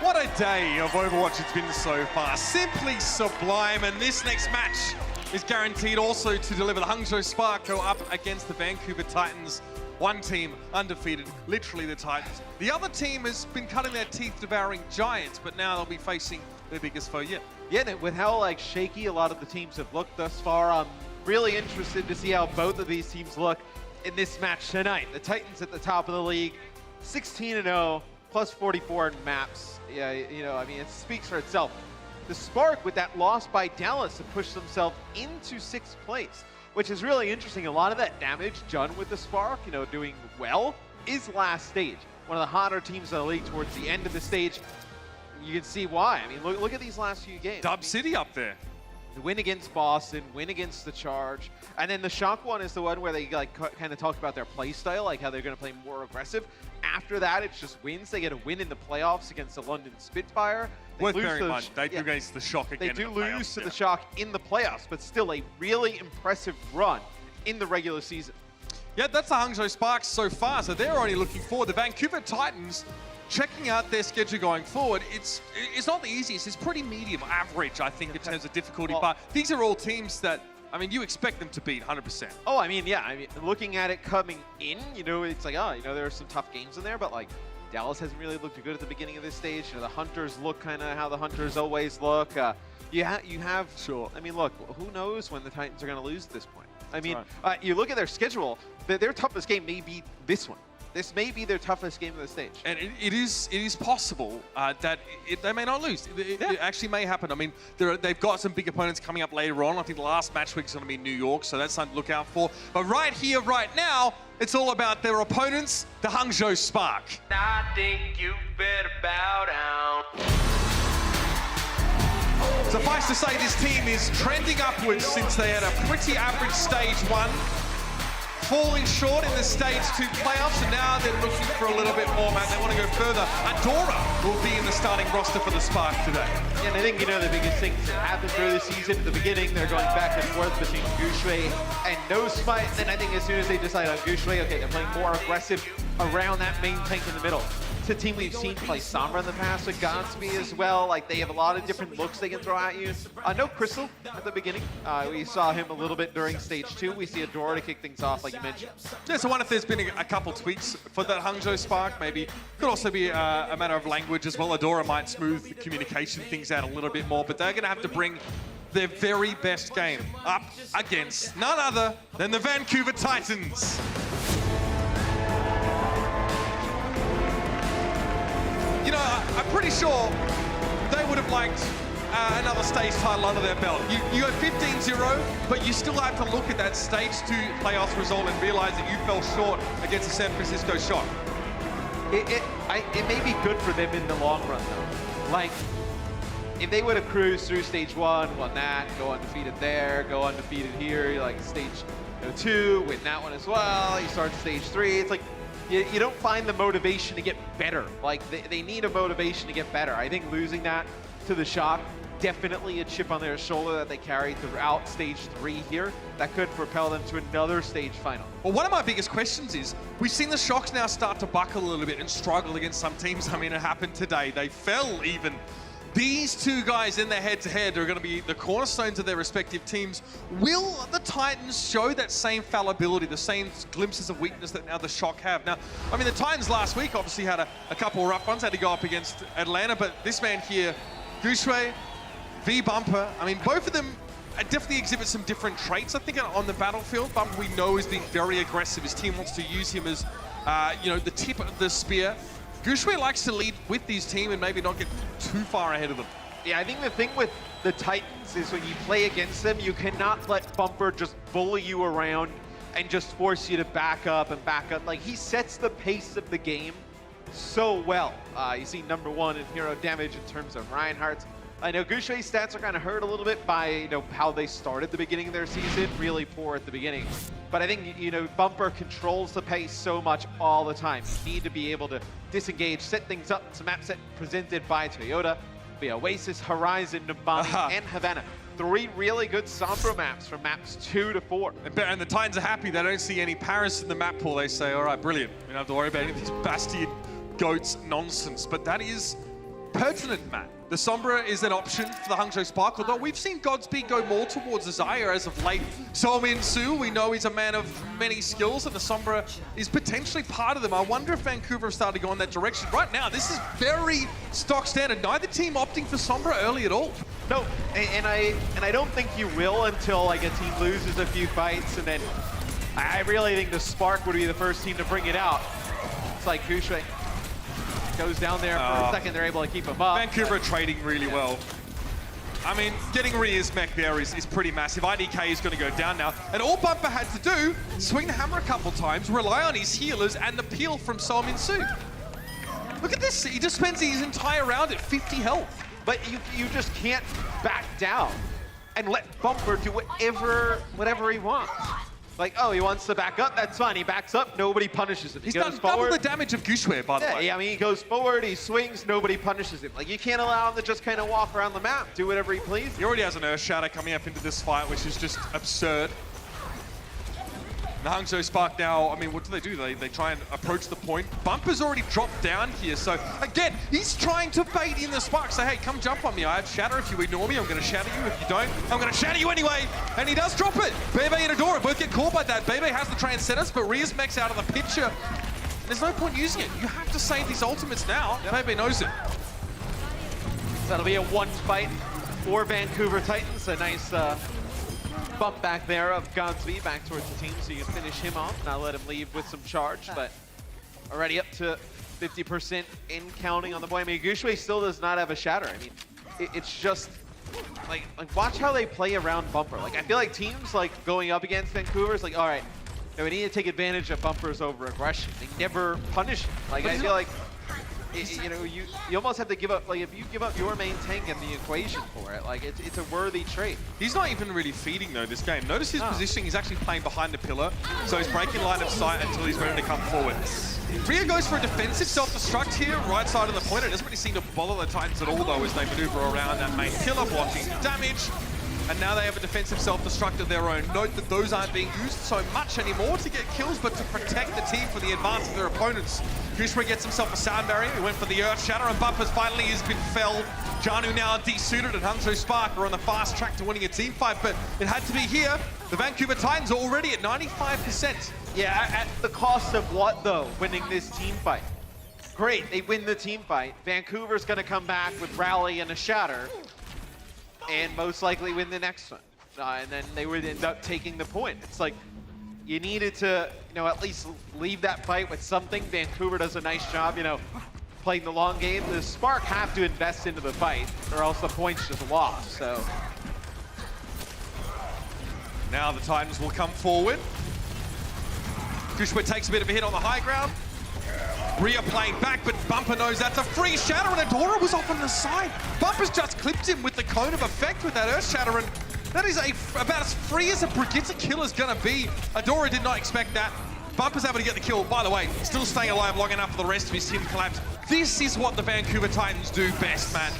what a day of Overwatch it's been so far. Simply sublime, and this next match is guaranteed also to deliver. The Hangzhou Spark go up against the Vancouver Titans. One team undefeated, literally the Titans. The other team has been cutting their teeth devouring giants, but now they'll be facing their biggest foe yet. Yeah, and with how shaky a lot of the teams have looked thus far, I'm really interested to see how both of these teams look in this match tonight. The Titans at the top of the league, 16-0, plus 44 in maps. Yeah, you know, I mean, it speaks for itself. The Spark, with that loss by Dallas, have pushed themselves into 6th place, which is really interesting. A lot of that damage done with the Spark, you know, doing well, is last stage. One of the hotter teams in the league towards the end of the stage. You can see why. I mean, look at these last few games. Dub City up there. The win against Boston, win against the Charge, and then the Shock one is the one where they kind of talked about their play style, like how they're going to play more aggressive. After that, it's just wins. They get a win in the playoffs against the London Spitfire. Worth bearing in mind, they do against the Shock again. They do lose to the Shock in the playoffs, but still a really impressive run in the regular season. Yeah, that's the Hangzhou Sparks so far, so they're already looking forward. The Vancouver Titans, checking out their schedule going forward, it's not the easiest. It's pretty medium average, I think, in terms of difficulty. Well, but these are all teams that, I mean, you expect them to beat 100%. Oh, I mean, yeah. I mean, looking at it coming in, you know, it's like, oh, you know, there are some tough games in there, but like Dallas hasn't really looked good at the beginning of this stage. You know, the Hunters look kind of how the Hunters always look. You have, sure. I mean, look, who knows when the Titans are going to lose at this point? I mean, you look at their schedule, their toughest game may be this one. This may be their toughest game of the stage. And it is possible that they may not lose. It actually may happen. I mean, they've got some big opponents coming up later on. I think the last match week is going to be New York, so that's something to look out for. But right here, right now, it's all about their opponents, the Hangzhou Spark. I think you better bow down. Suffice to say, this team is trending upwards since they had a pretty average stage 1. Falling short in the stage 2 playoffs, and now they're looking for a little bit more, man. They want to go further. Adora will be in the starting roster for the Spark today. Yeah, and I think, you know, the biggest thing that happened through the season at the beginning, they're going back and forth between Gushui and No Smite. And then I think as soon as they decide on Gushui, okay, they're playing more aggressive around that main tank in the middle. It's a team we've seen play Sombra in the past with Godspeed as well. Like, they have a lot of different looks they can throw at you. No Crystal at the beginning. We saw him a little bit during stage 2. We see Adora to kick things off, like you mentioned. Yeah, so I wonder if there's been a couple tweaks for that Hangzhou Spark. Maybe could also be a matter of language as well. Adora might smooth the communication things out a little bit more, but they're going to have to bring their very best game up against none other than the Vancouver Titans. You know, I'm pretty sure they would have liked another stage title under their belt. You go 15-0, but you still have to look at that stage 2 playoffs result and realize that you fell short against the San Francisco Shock. It may be good for them in the long run, though. Like, if they would have cruised through stage 1, won that, go undefeated there, go undefeated here, like stage 2, win that one as well, you start stage 3, it's like, you don't find the motivation to get better. Like, they need a motivation to get better. I think losing that to the Shock, definitely a chip on their shoulder that they carry throughout stage 3 here. That could propel them to another stage final. Well, one of my biggest questions is, we've seen the Shocks now start to buckle a little bit and struggle against some teams. I mean, it happened today. They fell even. These two guys in their head-to-head are going to be the cornerstones of their respective teams. Will the Titans show that same fallibility, the same glimpses of weakness that now the Shock have? Now, I mean, the Titans last week obviously had a couple of rough ones, had to go up against Atlanta, but this man here, Gushui, V-Bumper, I mean, both of them definitely exhibit some different traits, I think, on the battlefield. Bumper, we know, is being very aggressive. His team wants to use him as, you know, the tip of the spear. Gushui likes to lead with his team and maybe not get too far ahead of them. Yeah, I think the thing with the Titans is when you play against them, you cannot let Bumper just bully you around and just force you to back up and back up. Like, he sets the pace of the game so well. You see #1 in hero damage in terms of Reinhardt's. I know Gushui's stats are kind of hurt a little bit by, you know, how they started the beginning of their season, really poor at the beginning. But I think, you know, Bumper controls the pace so much all the time. You need to be able to disengage, set things up. It's a map set presented by Toyota, via Oasis, Horizon, Numbani, and Havana. 3 really good Sombra maps from maps 2 to 4. And the Titans are happy. They don't see any Paris in the map pool. They say, all right, brilliant. We don't have to worry about any of these Bastion goats nonsense. But that is pertinent, Matt. The Sombra is an option for the Hangzhou Spark, although we've seen Godspeed go more towards Azaya as of late. So-Min Su, we know he's a man of many skills, and the Sombra is potentially part of them. I wonder if Vancouver have started to go in that direction. Right now, this is very stock standard. Neither team opting for Sombra early at all. No, and I don't think you will until like a team loses a few fights, and then I really think the Spark would be the first team to bring it out. It's like Kushui goes down there for a second, they're able to keep him up. Vancouver are trading really well. I mean, getting Rhea's mech there is pretty massive. IDK is going to go down now. And all Bumper had to do, swing the hammer a couple times, rely on his healers, and the peel from So-Min Su. Look at this, he just spends his entire round at 50 health. But you just can't back down and let Bumper do whatever he wants. Like, oh, he wants to back up, that's fine. He backs up, nobody punishes him. He's done double the damage of Gushue, by the way. Yeah, I mean, he goes forward, he swings, nobody punishes him. Like, you can't allow him to just kind of walk around the map, do whatever he pleases. He already has an Earth Shatter coming up into this fight, which is just absurd. The Hangzhou Spark now, I mean, what do? They try and approach the point. Bumper's already dropped down here, so again, he's trying to bait in the Spark. Say, hey, come jump on me. I have Shatter if you ignore me. I'm going to shatter you. If you don't, I'm going to shatter you anyway. And he does drop it. Bebe and Adora both get caught by that. Bebe has the Transcendence, but Rhea's mech's out of the picture. There's no point using it. You have to save these ultimates now. Yep. Bebe knows it. That'll be a one fight for Vancouver Titans. A nice bump back there of Godspeed back towards the team, so you can finish him off, not let him leave with some charge, but already up to 50% in counting on the boy. I mean, Gushue still does not have a Shatter. I mean, it's just, like watch how they play around Bumper. Like, I feel like teams, like, going up against Vancouver is like, all right, we need to take advantage of Bumper's over aggression. They never punish him. Like, I feel like, you know, you almost have to give up, like, if you give up your main tank in the equation for it, like, it's a worthy trade. He's not even really feeding, though, this game. Notice his positioning. He's actually playing behind the pillar, so he's breaking line of sight until he's ready to come forward. Rhea goes for a defensive self-destruct here, right side of the point. It doesn't really seem to bother the Titans at all, though, as they maneuver around that main pillar, blocking damage. And now they have a defensive self-destruct of their own. Note that those aren't being used so much anymore to get kills, but to protect the team for the advance of their opponents. Gushue gets himself a sound barrier. He went for the Earth Shatter, and Bumpers finally has been felled. Janu now desuited, and Hangzhou Spark are on the fast track to winning a team fight, but it had to be here. The Vancouver Titans are already at 95%. Yeah, at the cost of what, though? Winning this team fight. Great, they win the team fight. Vancouver's gonna come back with Rally and a Shatter, and most likely win the next one. And then they would end up taking the point. It's like, you needed to, you know, at least leave that fight with something. Vancouver does a nice job, you know, playing the long game. The Spark have to invest into the fight, or else the point's just lost, so. Now the Titans will come forward. Gushue takes a bit of a hit on the high ground. Rhea playing back, but Bumper knows that's a free Shatter, and Adora was off on the side. Bumper's just clipped him with the cone of effect with that Earth Shatter, and that is about as free as a Brigitte kill is gonna be. Adora did not expect that. Bumper's able to get the kill. By the way, still staying alive long enough for the rest of his team to collapse. This is what the Vancouver Titans do best, man.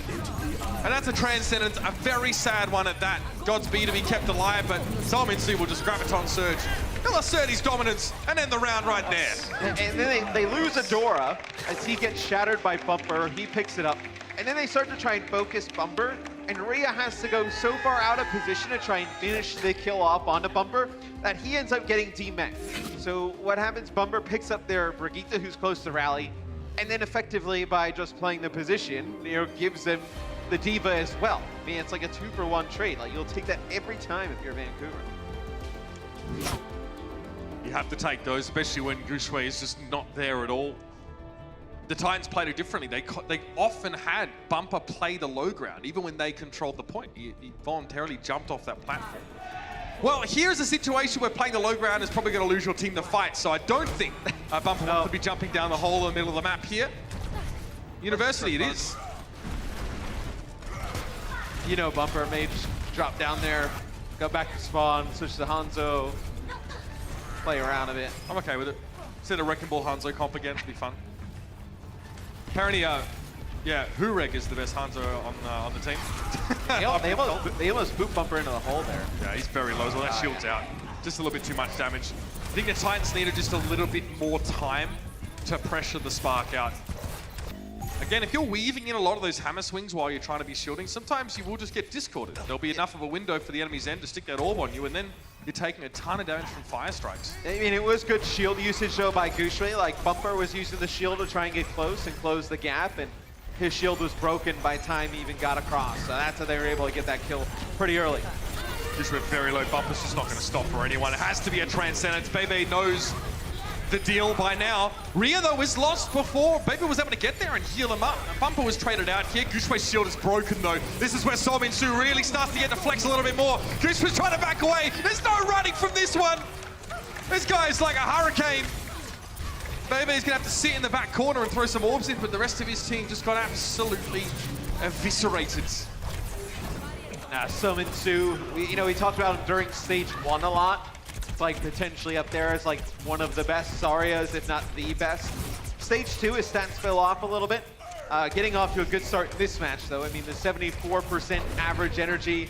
And that's a Transcendence, a very sad one at that. Godspeed to be kept alive, but So-Min Su will just Graviton Surge. He'll assert his dominance, and end the round right there. And then they lose Adora as he gets shattered by Bumper. He picks it up. And then they start to try and focus Bumper. And Rhea has to go so far out of position to try and finish the kill off onto Bumper that he ends up getting D-Mech. So what happens, Bumper picks up their Brigitte, who's close to Rally, and then effectively by just playing the position, you know, gives them the Diva as well. I mean, it's like a 2-for-1 trade. Like, you'll take that every time if you're Vancouver. You have to take those, especially when Gushue is just not there at all. The Titans played it differently. They often had Bumper play the low ground, even when they controlled the point. He voluntarily jumped off that platform. Well, here's a situation where playing the low ground is probably going to lose your team the fight, so I don't think Bumper wants to be jumping down the hole in the middle of the map here. University it is. You know, Bumper may just drop down there, go back to spawn, switch to Hangzhou, play around a bit. I'm okay with it. Set a Wrecking Ball Hangzhou comp again, it'll be fun. Apparently, yeah, Hureg is the best Hangzhou on the team. they almost boot Bumper into the hole there. Yeah, he's very low, so that shield's out. Just a little bit too much damage. I think the Titans needed just a little bit more time to pressure the Spark out. Again, if you're weaving in a lot of those hammer swings while you're trying to be shielding, sometimes you will just get discorded. There'll be enough of a window for the enemy's end to stick that orb on you, and then you're taking a ton of damage from fire strikes. I mean, it was good shield usage though by Guxue. Like Bumper was using the shield to try and get close and close the gap, and his shield was broken by the time he even got across. So that's how they were able to get that kill pretty early. Guxue very low. Bumper's just not going to stop for anyone. It has to be a Transcendence. Bebe knows the deal by now. Rhea, though, is lost before Bebe was able to get there and heal him up. Bumper was traded out here. Guxue's shield is broken, though. This is where Solminsu really starts to get to flex a little bit more. Guxue's trying to back away. There's no running from this one. This guy is like a hurricane. Bebe's going to have to sit in the back corner and throw some orbs in, but the rest of his team just got absolutely eviscerated. Solminsu, we talked about him during stage 1 a lot. It's like potentially up there as like one of the best Zaryas, if not the best. Stage 2, his stats fell off a little bit. Getting off to a good start this match, though. I mean, the 74% average energy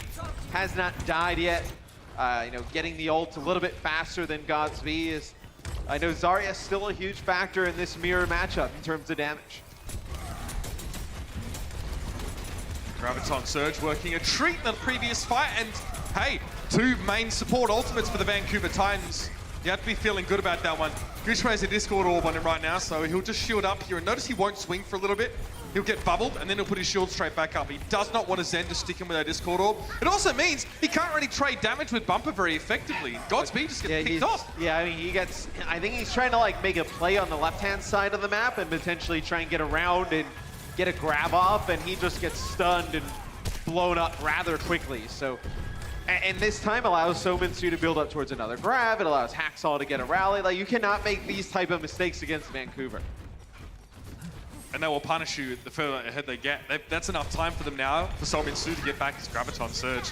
has not died yet. Getting the ult a little bit faster than Godsby is... I know Zarya is still a huge factor in this mirror matchup in terms of damage. Graviton Surge working a treat in the previous fight, and hey, 2 main support ultimates for the Vancouver Titans. You have to be feeling good about that one. Guxue has a Discord orb on him right now, so he'll just shield up here, and notice he won't swing for a little bit. He'll get bubbled, and then he'll put his shield straight back up. He does not want a Zen to stick him with a Discord orb. It also means he can't really trade damage with Bumper very effectively. Godspeed just gets picked off. Yeah, I mean, I think he's trying to like make a play on the left-hand side of the map and potentially try and get around and get a grab off, and he just gets stunned and blown up rather quickly. So, and this time allows Solminsu to build up towards another grab. It allows Hacksaw to get a rally. Like, you cannot make these type of mistakes against Vancouver. And they will punish you the further ahead they get. That's enough time for them now for Solminsu to get back his Graviton Surge.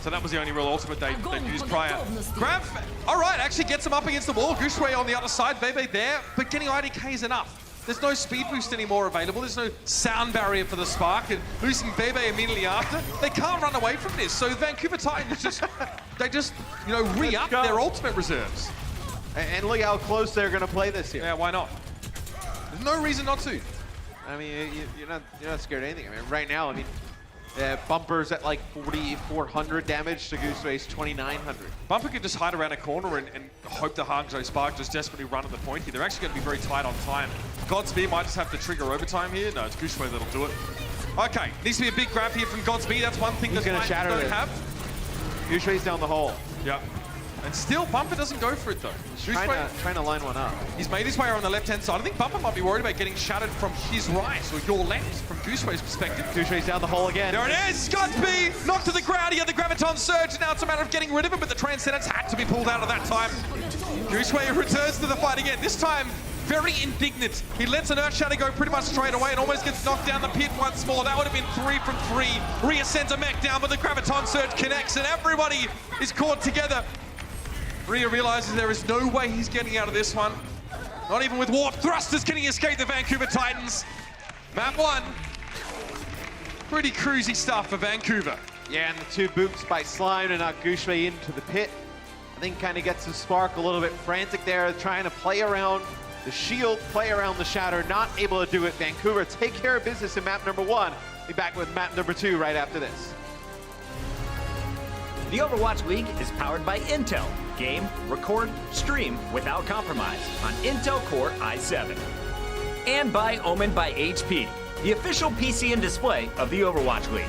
So that was the only real ultimate they'd used prior. Grav, all right, actually gets him up against the wall. Guxue on the other side, Bebe there, but getting IDK is enough. There's no speed boost anymore available. There's no sound barrier for the Spark, and losing Bebe immediately after, they can't run away from this. So Vancouver Titans just re-up their ultimate reserves. And look how close they're going to play this here. Yeah, why not? There's no reason not to. I mean, you're not scared of anything. I mean, right now, Bumper's at like 4,400 damage to Guxue's 2,900. Bumper could just hide around a corner and hope the Hangzhou Spark just desperately run at the point here. They're actually going to be very tight on time. Godspeed might just have to trigger overtime here. No, it's Guxue that'll do it. Okay, needs to be a big grab here from Godspeed. That's one thing that Titans don't have. Guxue's down the hole. Yep. And still, Bumper doesn't go for it, though. Trying to line one up. He's made his way around the left-hand side. I think Bumper might be worried about getting shattered from his right, or your left, from Guxue's perspective. Guxue's down the hole again. There it is! Godspeed knocked to the ground. He had the Graviton Surge, and now it's a matter of getting rid of him, but the Transcendence had to be pulled out at that time. Guxue returns to the fight again. This time, very indignant. He lets an Earthshatter go pretty much straight away and almost gets knocked down the pit once more. That would have been 3 from 3. Rhea sends a mech down, but the Graviton Surge connects, and everybody is caught together. Rhea realizes there is no way he's getting out of this one. Not even with Warp Thrusters can he escape the Vancouver Titans. Map 1. Pretty cruisy stuff for Vancouver. Yeah, and the 2 boops by Slime and knock Guxue into the pit. I think kind of gets the Spark a little bit frantic there, trying to play around the shield, play around the Shatter, not able to do it. Vancouver take care of business in map number 1. Be back with map number 2 right after this. The Overwatch League is powered by Intel. Game, record, stream without compromise on Intel Core i7. And by Omen by HP, the official PC and display of the Overwatch League.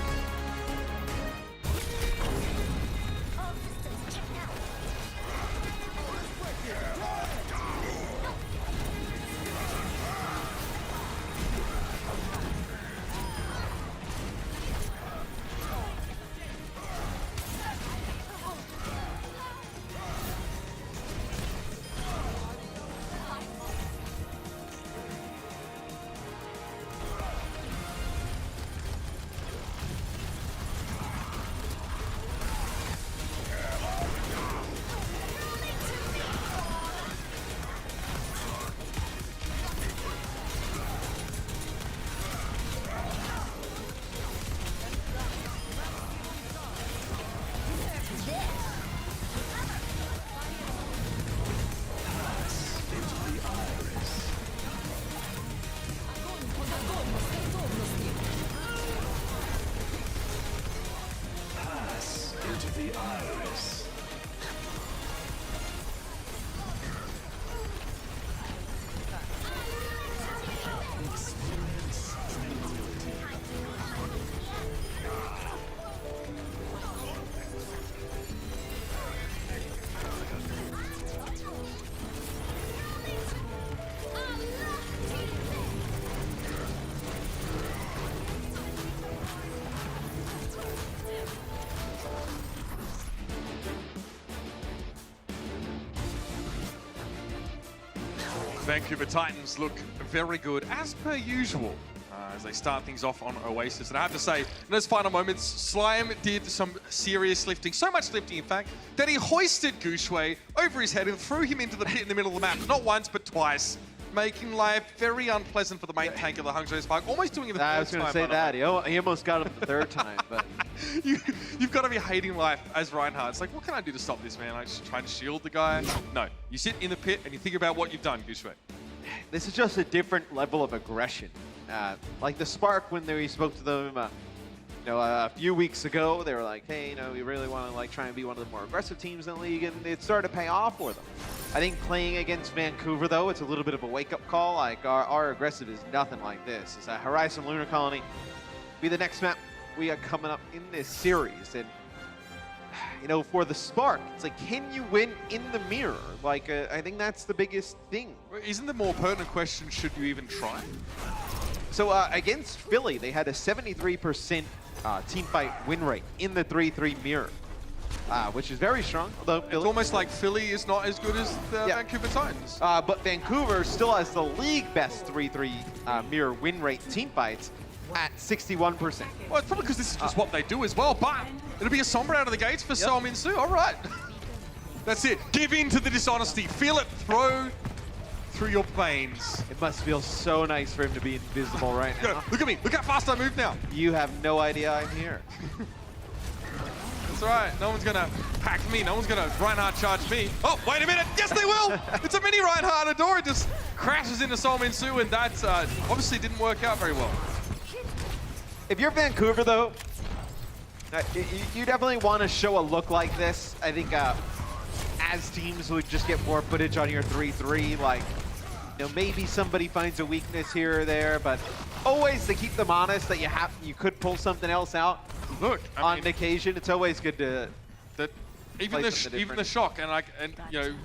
Vancouver Titans look very good, as per usual, as they start things off on Oasis. And I have to say, in those final moments, Slime did some serious lifting, so much lifting, in fact, that he hoisted Gushue over his head and threw him into the pit in the middle of the map, not once, but twice, making life very unpleasant for the main tank of the Hangzhou Spark, almost doing it the third time. I was going to say that. He almost got him the third time, but... You've got to be hating life as Reinhardt. It's like, what can I do to stop this, man? I just try to shield the guy? No. You sit in the pit and you think about what you've done, Gushue. This is just a different level of aggression. Like the Spark, when we spoke to them a few weeks ago, they were like, hey, we really want to try and be one of the more aggressive teams in the league, and it started to pay off for them. I think playing against Vancouver, though, it's a little bit of a wake-up call. Like, our aggressive is nothing like this. It's a Horizon Lunar Colony. Be the next map we are coming up in this series. And, for the Spark, it's like, can you win in the mirror? Like, I think that's the biggest thing. Isn't the more pertinent question, should you even try? So, against Philly, they had a 73% teamfight win rate in the 3-3 mirror, which is very strong. Although it's almost like Philly is not as good as the Vancouver Titans. But Vancouver still has the league best 3-3 mirror win rate teamfights at 61%. Well, it's probably because this is just what they do as well, but it'll be a Sombra out of the gates for Sol Min-Soo. All right. That's it. Give in to the dishonesty. Feel it through your veins. It must feel so nice for him to be invisible right now. Yo, look at me. Look how fast I move now. You have no idea I'm here. That's all right. No one's going to hack me. No one's going to Reinhardt charge me. Oh, wait a minute. Yes, they will. It's a mini Reinhardt. Adora just crashes into Sol Min-Soo, and that obviously didn't work out very well. If you're Vancouver, though, you definitely want to show a look like this. I think as teams would just get more footage on your 3-3, like, maybe somebody finds a weakness here or there, but always to keep them honest that you could pull something else out. Look, on occasion, it's always good to even the shock, and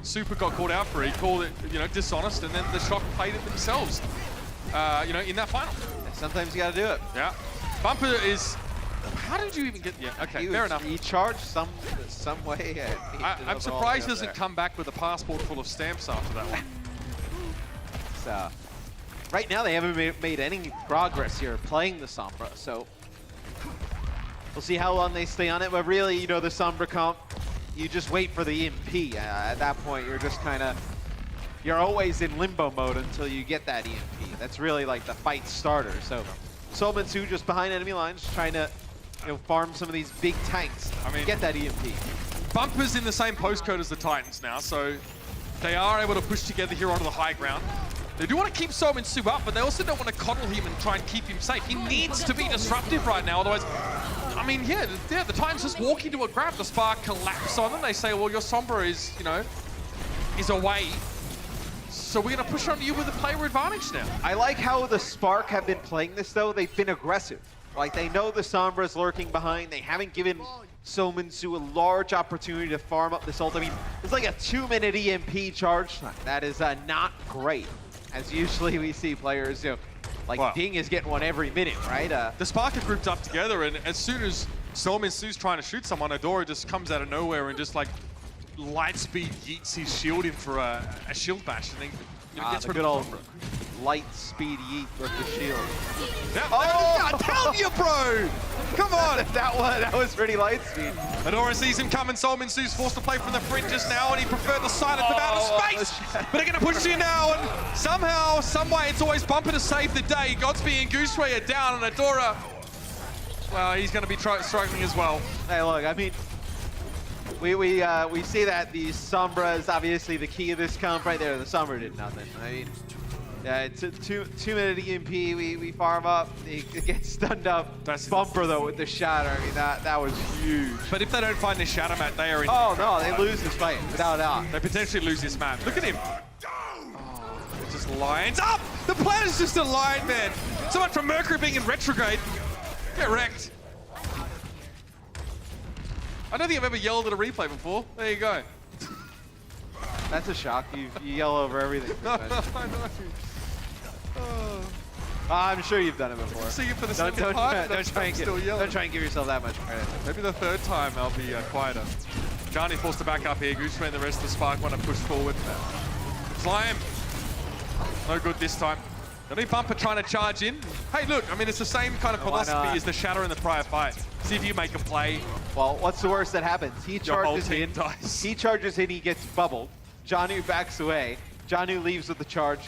Super got called out for it. He called it dishonest, and then the shock played it themselves. In that final. Sometimes you got to do it. Yeah. Bumper is. How did you even get? Yeah. Okay. Fair enough. He charged some way. I'm surprised he doesn't come back with a passport full of stamps after that one. So, right now they haven't made any progress here playing the Sombra, so we'll see how long they stay on it. But really, the Sombra comp, you just wait for the EMP. At that point, you're just you're always in limbo mode until you get that EMP. That's really like the fight starter. So, Sol Min-Soo just behind enemy lines, trying to farm some of these big tanks. Get that EMP. Bumper's in the same postcode as the Titans now, so they are able to push together here onto the high ground. They do want to keep Sol Min-Soo up, but they also don't want to coddle him and try and keep him safe. He needs to be disruptive right now, otherwise, the Titans just walk into a grab, the Spark collapse on them. They say, well, your Sombra is away. So we're going to push onto you with a player advantage now. I like how the Spark have been playing this, though. They've been aggressive. Like, they know the Sombra's lurking behind. They haven't given Sol Min-Soo a large opportunity to farm up this ult. It's like a 2-minute EMP charge time. That is not great. As usually we see players, Ding is getting one every minute, right? The Spark are grouped up together, and as soon as Sol Min-Soo's trying to shoot someone, Adora just comes out of nowhere and just light speed yeets his shield in for a shield bash, and then gets rid of Sombra. Light speed yeet with the shield. Yeah, I tell you, bro! Come on! that was pretty light speed. Adora sees him coming. Sol Min-Soo's forced to play from the fringes now, and he preferred the silence of outer space. But they're going to push you now, and somehow, someway, it's always Bumper to save the day. Godsby and Gooseway are down, and Adora, well, he's going to be struggling as well. Hey, look, we see that the Sombra is obviously the key of this comp right there. The Sombra did nothing. It's a 2-minute EMP. We farm up. It gets stunned up. That's Bumper though with the shatter. that was huge. But if they don't find this shatter mat, they are in. Oh no, they lose this fight without a doubt. They potentially lose this map. Look at him. Oh, it just lines up. The planet's just aligned, man. So much for Mercury being in retrograde. Get wrecked. I don't think I've ever yelled at a replay before. There you go. That's a shock. You yell over everything. I know. I'm sure you've done it before. See you for the second time. Don't try and give yourself that much credit. Maybe the third time I'll be quieter. Johnny forced to back up here. Gooseman and the rest of the Spark want to push forward. Slime. No good this time. Only Bumper trying to charge in. Hey, look, I mean, it's the same kind of philosophy as the Shatter in the prior fight. See if you make a play. Well, what's the worst that happens? He charges in, dies. he charges in, he gets bubbled. Janu backs away. Janu leaves with the charge.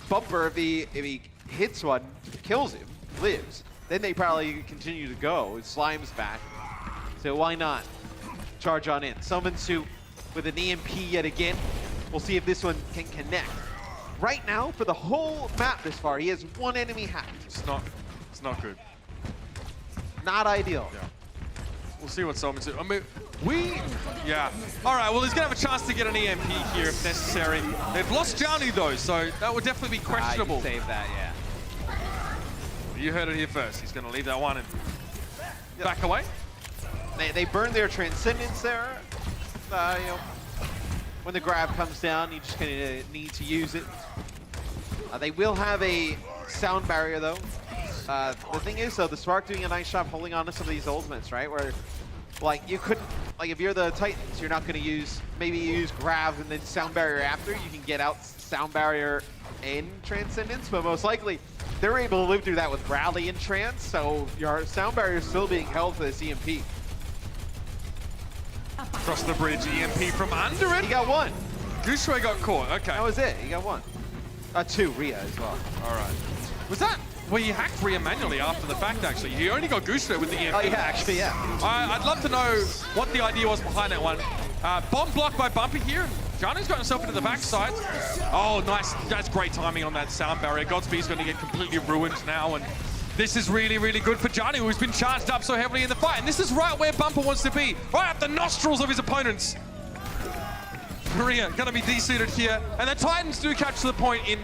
Bumper, if he hits one, kills him, lives. Then they probably continue to go. Slime's back. So why not charge on in? Summon-Su with an EMP yet again. We'll see if this one can connect. Right now, for the whole map this far, he has one enemy hacked. It's not good. Not ideal. Yeah. We'll see what Summon-Su. I mean, yeah. All right, well, he's going to have a chance to get an EMP here if necessary. They've lost Johnny, though, so that would definitely be questionable. Save that, yeah. You heard it here first. He's going to leave that one and back away. They burn their Transcendence there. You know, when the grab comes down, you just kind of need to use it. They will have a sound barrier, though. The thing is, though, the Spark doing a nice job holding on to some of these ultimates, right? Where, like, you couldn't, like, if you're the Titans, you're not going to use, maybe you use grab and then sound barrier after. You can get out sound barrier and Transcendence, but most likely they're able to live through that with Rally and Trance, so your sound barrier is still being held for this EMP. Across the bridge, EMP from under it. He got one. Gooshway got caught, okay. That was it, he got one. Two, Rhea as well. All right. Was that where you hacked Rhea manually after the fact, actually? You only got Gooshway with the EMP. Oh, yeah, actually, yeah. I'd love to know what the idea was behind that one. Bomb blocked by Bumpy here. Janu's got himself into the backside. Oh, nice. That's great timing on that sound barrier. Godspeed's going to get completely ruined now, and this is really, really good for Janu, who's been charged up so heavily in the fight. And this is right where Bumper wants to be, right up the nostrils of his opponents. Rhea going to be de-suited here. And the Titans do catch to the point in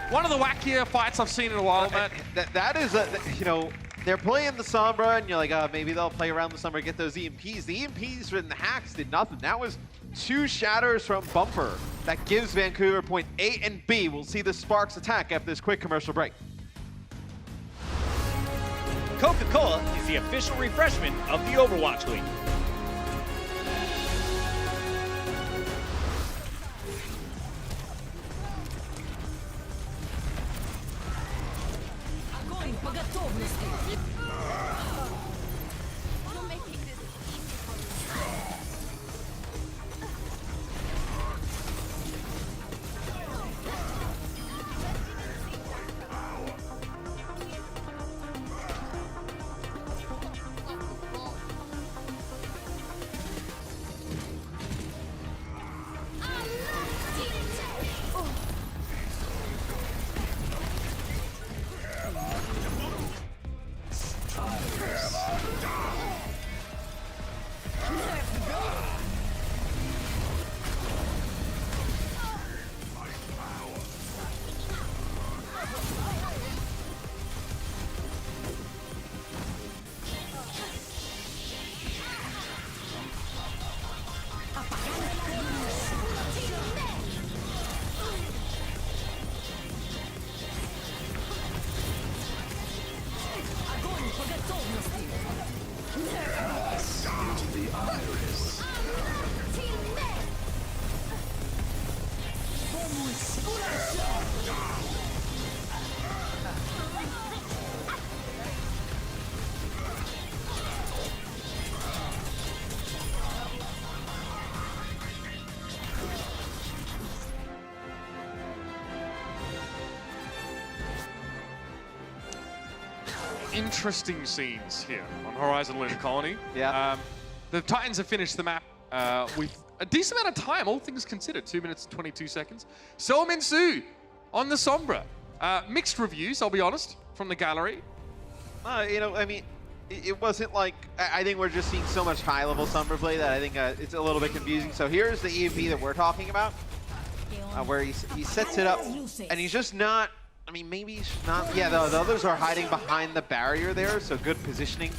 one of the wackier fights I've seen in a while, Matt. That is, you know, they're playing the Sombra, and you're like, maybe they'll play around the Sombra, get those EMPs. The EMPs and the hacks did nothing. That was 2 shatters from Bumper. That gives Vancouver point A and B. We'll see the Sparks attack after this quick commercial break. Coca-Cola is the official refreshment of the Overwatch League. Interesting scenes here on Horizon Lunar Colony. Yeah. The Titans have finished the map with a decent amount of time, all things considered, 2 minutes and 22 seconds. Summon-Su on the Sombra. Mixed reviews, I'll be honest, from the gallery. You know, I mean, it wasn't like, I think we're just seeing so much high-level Sombra play that I think it's a little bit confusing. So here's the EMP that we're talking about, where he sets it up, and he's just not, I mean, maybe he's not, yeah, the others are hiding behind the barrier there, so good positioning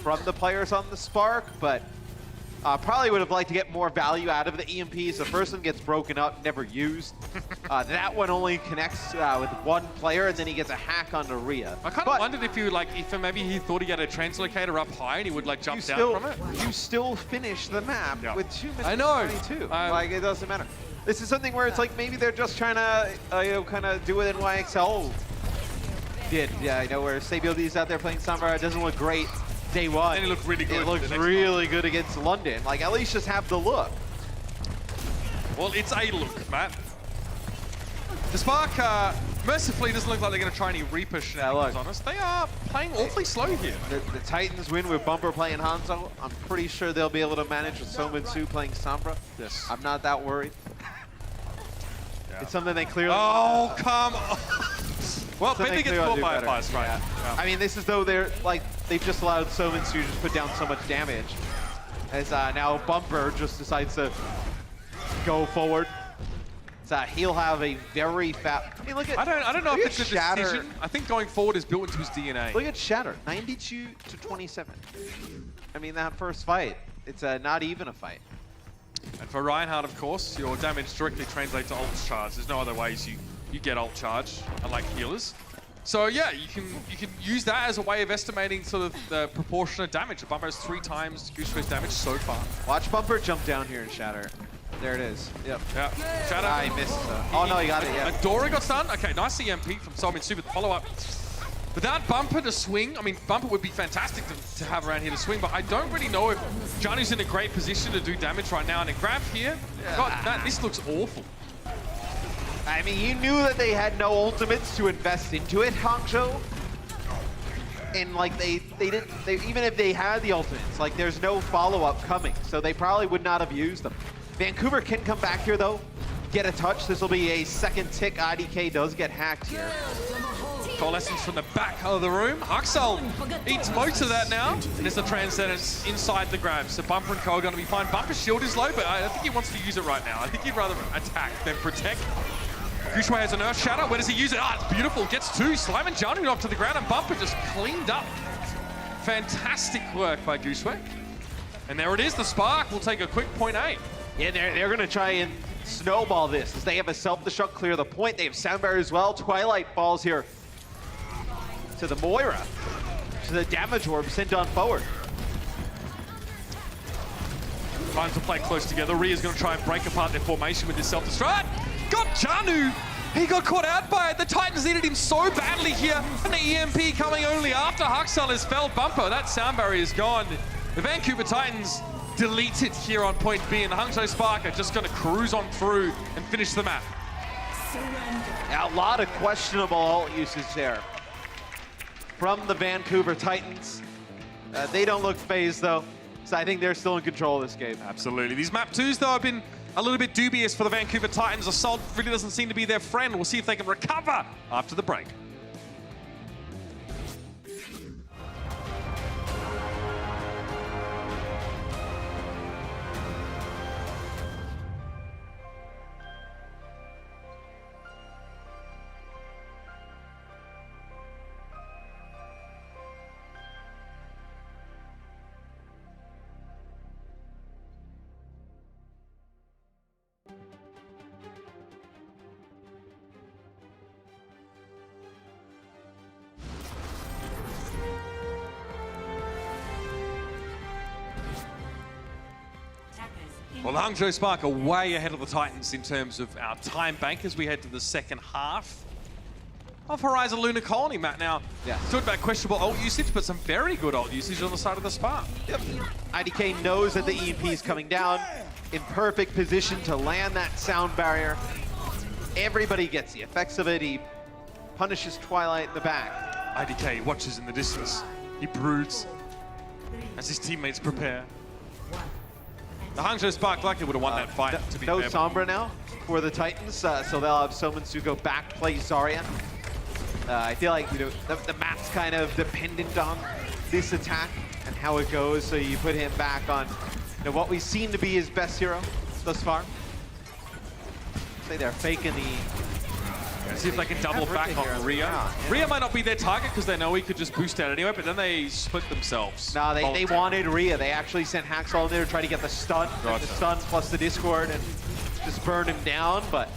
from the players on the Spark, but probably would have liked to get more value out of the EMPs. The first one gets broken up, never used. That one only connects with one player, and then he gets a hack onto Rhea. I kind of wondered if you like, if maybe he thought he had a translocator up high and he would like jump down from it. You still finish the map with 2 minutes I know. and 22. Like, it doesn't matter. This is something where it's like maybe they're just trying to, kind of do what NYXL did. Yeah, I know where Sabieldi's out there playing Sombra. It doesn't look great day one. And it looked really good. It looks really good against London. Like, at least just have the look. Well, it's a look, Matt. The Spark, mercifully, doesn't look like they're going to try any Reaper shenanigans on us. They are playing awfully slow here. The Titans win with Bumper playing Hangzhou. I'm pretty sure they'll be able to manage with Sominsu playing Sombra. Yes. I'm not that worried. Yeah. It's something they clearly... Oh, come on. Well, maybe gets caught by a bus, right? Yeah. I mean, this is though they've just allowed Sominsu to just put down so much damage. As now Bumper just decides to go forward. So he'll have a very fast... I mean, look at... I don't know if it's a Shatter. decision. I think going forward is built into his DNA. Look at Shatter, 92 to 27. I mean, that first fight, it's not even a fight. And for Reinhardt, of course, your damage directly translates to ult charge. There's no other ways you get ult charge, unlike healers. So yeah, you can use that as a way of estimating sort of the proportionate damage. Bumper has 3 times Gooseface damage so far. Watch Bumper jump down here and Shatter. There it is. Yep. Yeah. Shadow. I missed. Oh no, he got it. Yeah. Adora got stunned. Okay, nice EMP from Sominsu, but the follow-up. Without Bumper to swing, I mean, Bumper would be fantastic to have around here to swing, but I don't really know if Johnny's in a great position to do damage right now. And a grab here, God, this looks awful. I mean, you knew that they had no ultimates to invest into it, Hangzhou. And like they didn't, even if they had the ultimates, like there's no follow-up coming, so they probably would not have used them. Vancouver can come back here though, get a touch. This will be a second tick. IDK does get hacked here. Coalescence from the back of the room. Axel eats most of that now, and it's the Transcendence inside the grab. So Bumper and Co are going to be fine. Bumper's shield is low, but I think he wants to use it right now. I think he'd rather attack than protect. Gushue has an Earth Shatter. Where does he use it? Ah, it's beautiful. Gets 2. Slamming Johnny off to the ground, and Bumper just cleaned up. Fantastic work by Gushue. And there it is. The Spark will take a quick .8. Yeah, they're going to try and snowball this as they have a self-destruct clear the point. They have Sound Barrier as well. Twilight falls here to the Moira. To the damage orb sent on forward. Time to play close together. Rhea's going to try and break apart their formation with this self-destruct. Got Janu. He got caught out by it. The Titans needed him so badly here. And the EMP coming only after Huxal has felled Bumper. That sound barrier is gone. The Vancouver Titans deleted here on point B, and the Hangzhou Spark are just going to cruise on through and finish the map. A lot of questionable ult usage there from the Vancouver Titans. They don't look phased though, so I think they're still in control of this game. Absolutely. These map 2s though have been a little bit dubious for the Vancouver Titans. Assault really doesn't seem to be their friend. We'll see if they can recover after the break. Well, the Hangzhou Spark are way ahead of the Titans in terms of our time bank as we head to the second half of Horizon Lunar Colony, Matt. Now, talked about questionable ult usage, but some very good ult usage on the side of the Spark. Yep. IDK knows that the EMP is coming down, in perfect position to land that sound barrier. Everybody gets the effects of it. He punishes Twilight in the back. IDK watches in the distance. He broods as his teammates prepare. The Hangzhou Spark likely would have won that fight, to be no fair. Sombra now for the Titans, so they'll have Sominsu go back, play Zarya. I feel like the map's kind of dependent on this attack and how it goes, so you put him back on what we seem to be his best hero thus far. Say they're faking the... See if they can double back on Rhea. Yeah. Rhea might not be their target because they know he could just boost out anyway, but then they split themselves. No, they wanted Rhea. They actually sent Haxall in there to try to get the stun. Gotcha. The stun plus the Discord and just burn him down, but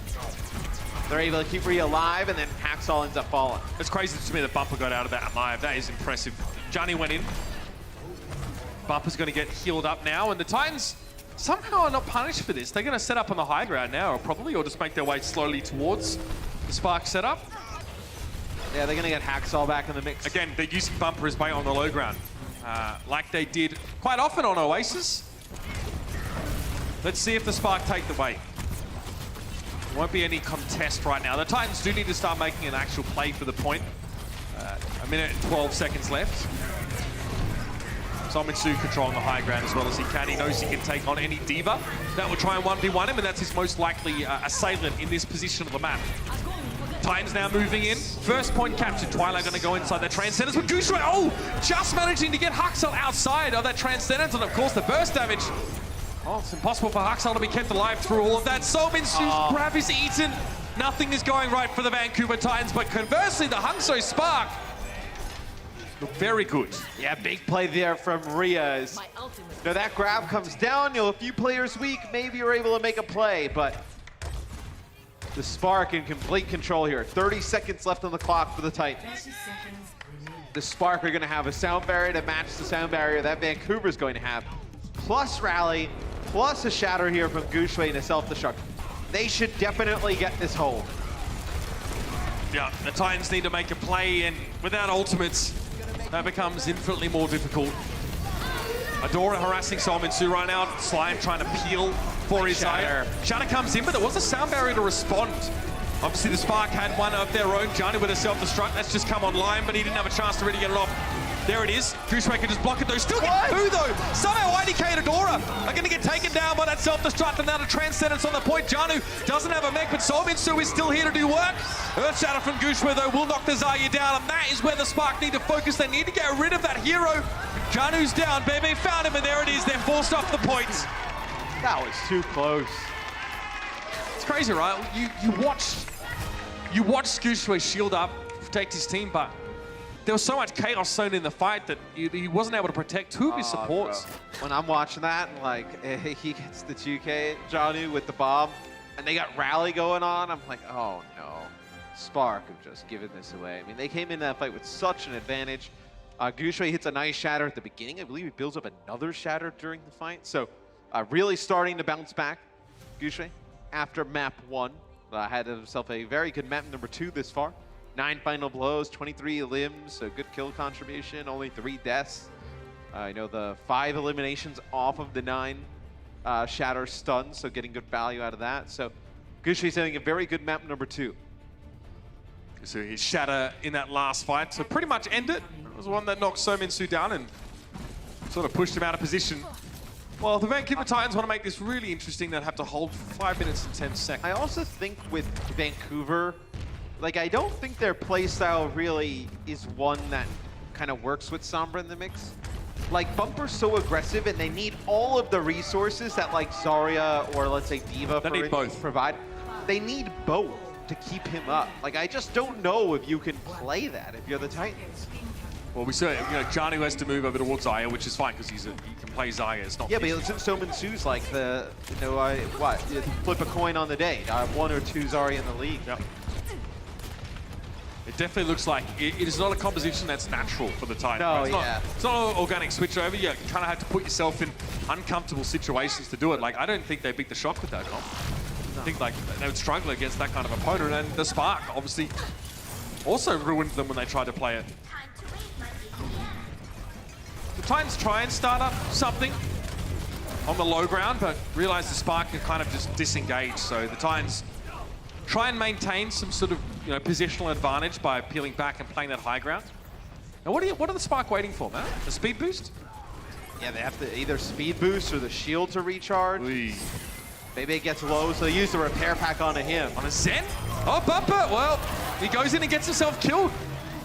they're able to keep Rhea alive, and then Haxall ends up falling. It's crazy to me that Bumper got out of that alive. That is impressive. Johnny went in. Bumper's going to get healed up now, and the Titans somehow are not punished for this. They're going to set up on the high ground now, or just make their way slowly towards the Spark setup. Yeah, they're going to get Hacksaw back in the mix. Again, they're using Bumper as bait on the low ground, like they did quite often on Oasis. Let's see if the Spark take the bait. Won't be any contest right now. The Titans do need to start making an actual play for the point. A minute and 12 seconds left. Solminsu controlling the high ground as well as he can. He knows he can take on any diva that will try and 1v1 him, and that's his most likely assailant in this position of the map. Titans now moving in. First point captured. Twilight going to go inside their Transcendence with Gooseray. Oh, just managing to get Huxel outside of that Transcendence, and of course the burst damage. Oh, it's impossible for Huxel to be kept alive through all of that. Solminsu's grab is eaten. Nothing is going right for the Vancouver Titans, but conversely, the Hangzhou Spark look very good. Yeah, big play there from Riaz. Now that grab comes down, a few players weak, maybe you're able to make a play, but the Spark in complete control here. 30 seconds left on the clock for the Titans. The Spark are going to have a sound barrier to match the sound barrier that Vancouver's going to have, plus rally, plus a shatter here from Gushui and a self-destruct. They should definitely get this hold. Yeah, the Titans need to make a play, and without ultimates, that becomes infinitely more difficult. Adora harassing Solminsu right now. Slime trying to peel for his eye. Shatter comes in, but there was a sound barrier to respond. Obviously, the Spark had one of their own. Johnny with a self-destruct. That's just come online, but he didn't have a chance to really get it off. There it is. Gooseray can just block it though. Still get through though. Somehow IDK and Adora are going to get taken down by that self-destruct, and now the Transcendence on the point. Janu doesn't have a mech, but Solminsu is still here to do work. Earth Shatter from Gooseray though will knock the Zarya down, and that is where the Spark need to focus. They need to get rid of that hero. Janu's down. Bebe found him, and there it is. They're forced off the point. That was too close. It's crazy, right? You watched Gooseray shield up, protect his team, but there was so much chaos sown in the fight that he wasn't able to protect two of his supports. Bro. When I'm watching that, like, he gets the 2K, Janu with the bomb, and they got rally going on, I'm like, oh no. Spark have just given this away. I mean, they came in that fight with such an advantage. Gushui hits a nice shatter at the beginning. I believe he builds up another shatter during the fight. So really starting to bounce back. Gushui, after map 1, had himself a very good map number 2 this far. 9 final blows, 23 limbs, so good kill contribution, only 3 deaths. I know the 5 eliminations off of the 9 shatter stuns, so getting good value out of that. So Gushui's having a very good map number 2. So his shatter in that last fight to pretty much end it. It was the one that knocked Solminsu down and sort of pushed him out of position. Well, the Vancouver Titans want to make this really interesting. They'd have to hold for 5 minutes and 10 seconds. I also think with Vancouver, like, I don't think their playstyle really is one that kind of works with Sombra in the mix. Like, Bumper's so aggressive, and they need all of the resources that, like, Zarya or, let's say, Diva provide. They need both to keep him up. Like, I just don't know if you can play that if you're the Titans. Well, we saw, Janu has to move over towards Zarya, which is fine because he can play Zarya. It's not. Yeah, but Solminsu's like the, you flip a coin on the day. 1 or 2 Zarya in the league. Yep. It definitely looks like it is not a composition that's natural for the Titans. No, it's not an organic switch over. You kind of have to put yourself in uncomfortable situations to do it. Like, I don't think they beat the Shock with that comp. I think like they would struggle against that kind of opponent, and the Spark obviously also ruined them when they tried to play it. The Titans try and start up something on the low ground, but realize the Spark can kind of just disengage. So the Titans try and maintain some sort of positional advantage by peeling back and playing that high ground. Now, what are the Spark waiting for, man? The speed boost? Yeah, they have to either speed boost or the shield to recharge. Bebe gets low, so they use the repair pack onto him. On a Zen? Oh, Bumper! Well, he goes in and gets himself killed.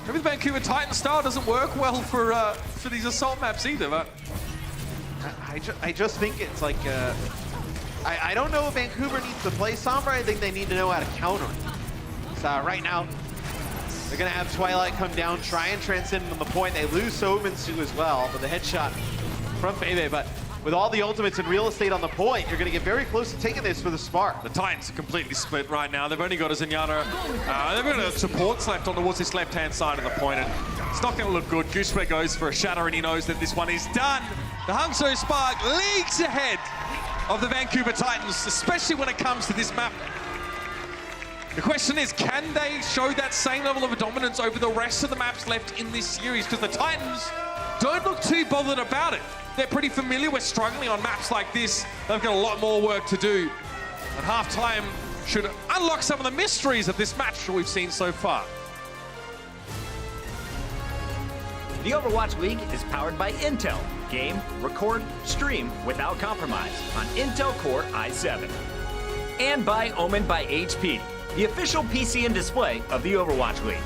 Maybe the Vancouver Titan style doesn't work well for these assault maps either, but I just think it's like I don't know if Vancouver needs to play Sombra. I think they need to know how to counter it. So right now, they're gonna have Twilight come down, try and transcend on the point. They lose Solminsu as well, but the headshot from Bebe. But with all the ultimates and real estate on the point, you're going to get very close to taking this for the Spark. The Titans are completely split right now. They've only got a Zenyatta. They've got a supports left on towards this left-hand side of the point, and it's not going to look good. Gooseray goes for a shatter, and he knows that this one is done. The Hangzhou Spark leagues ahead of the Vancouver Titans, especially when it comes to this map. The question is, can they show that same level of dominance over the rest of the maps left in this series? Because the Titans don't look too bothered about it. They're pretty familiar with struggling on maps like this. They've got a lot more work to do. And halftime should unlock some of the mysteries of this match we've seen so far. The Overwatch League is powered by Intel. Game, record, stream without compromise on Intel Core i7. And by Omen by HP, the official PC and display of the Overwatch League.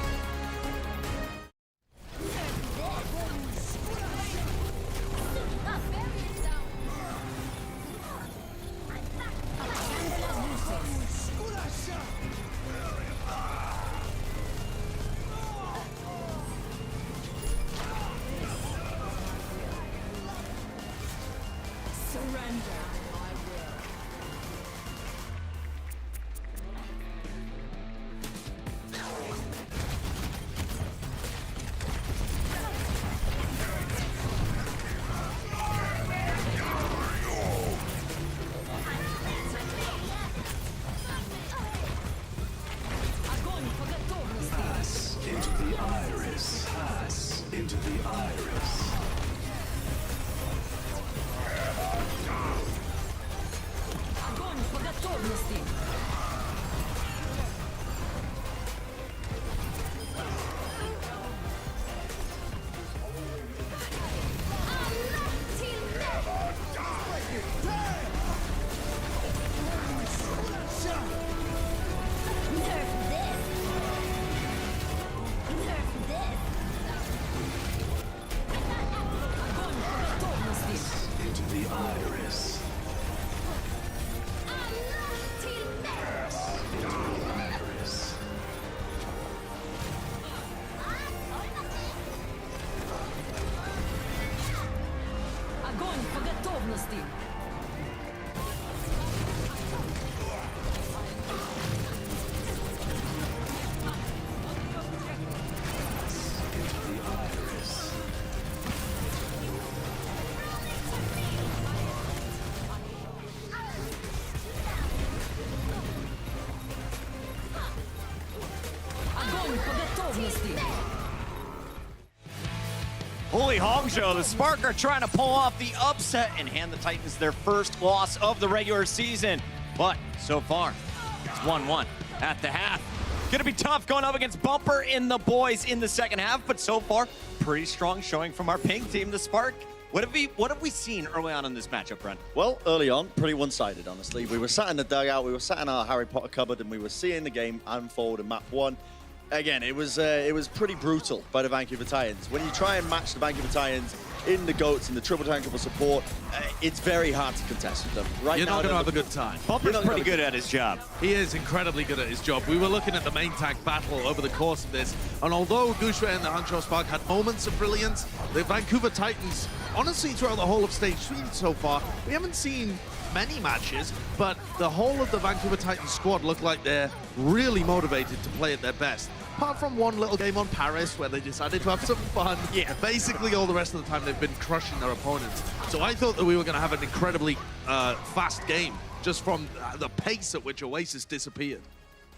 Holy Hangzhou, the Spark are trying to pull off the upset and hand the Titans their first loss of the regular season. But so far, it's 1-1 at the half. Gonna be tough going up against Bumper in the boys in the second half, but so far, pretty strong showing from our pink team, the Spark. What have we seen early on in this matchup, Brent? Well, early on, pretty one-sided, honestly. We were sat in the dugout, we were sat in our Harry Potter cupboard, and we were seeing the game unfold in map 1. Again, it was pretty brutal by the Vancouver Titans. When you try and match the Vancouver Titans in the GOATs, in the triple tank, triple support, it's very hard to contest with them. Right You're now, not going to have a good time. Bumper's pretty good at his job. He is incredibly good at his job. We were looking at the main tank battle over the course of this, and although Gushue and the Hangzhou Spark had moments of brilliance, the Vancouver Titans, honestly, throughout the whole of stage 3 so far, we haven't seen many matches, but the whole of the Vancouver Titans squad look like they're really motivated to play at their best. Apart from one little game on Paris where they decided to have some fun, basically all the rest of the time they've been crushing their opponents. So I thought that we were going to have an incredibly fast game just from the pace at which Oasis disappeared.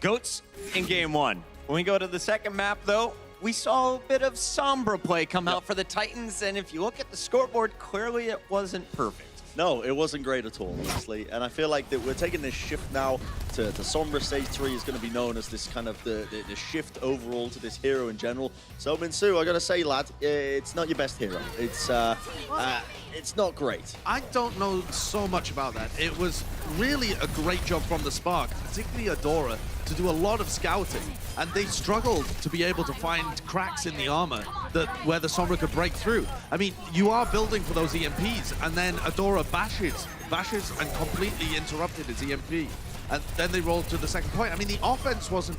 GOATs in game 1. When we go to the second map, though, we saw a bit of Sombra play come out for the Titans, and if you look at the scoreboard, clearly it wasn't perfect. No, it wasn't great at all, honestly. And I feel like that we're taking this shift now to Sombra Stage 3 is going to be known as this kind of the shift overall to this hero in general. So, Minsu, I got to say, lad, it's not your best hero. It's not great. I don't know so much about that. It was really a great job from the Spark, particularly Adora, to do a lot of scouting, and they struggled to be able to find cracks in the armor where the Sombra could break through. I mean, you are building for those EMPs, and then Adora bashes and completely interrupted his EMP. And then they rolled to the second point. I mean, the offense wasn't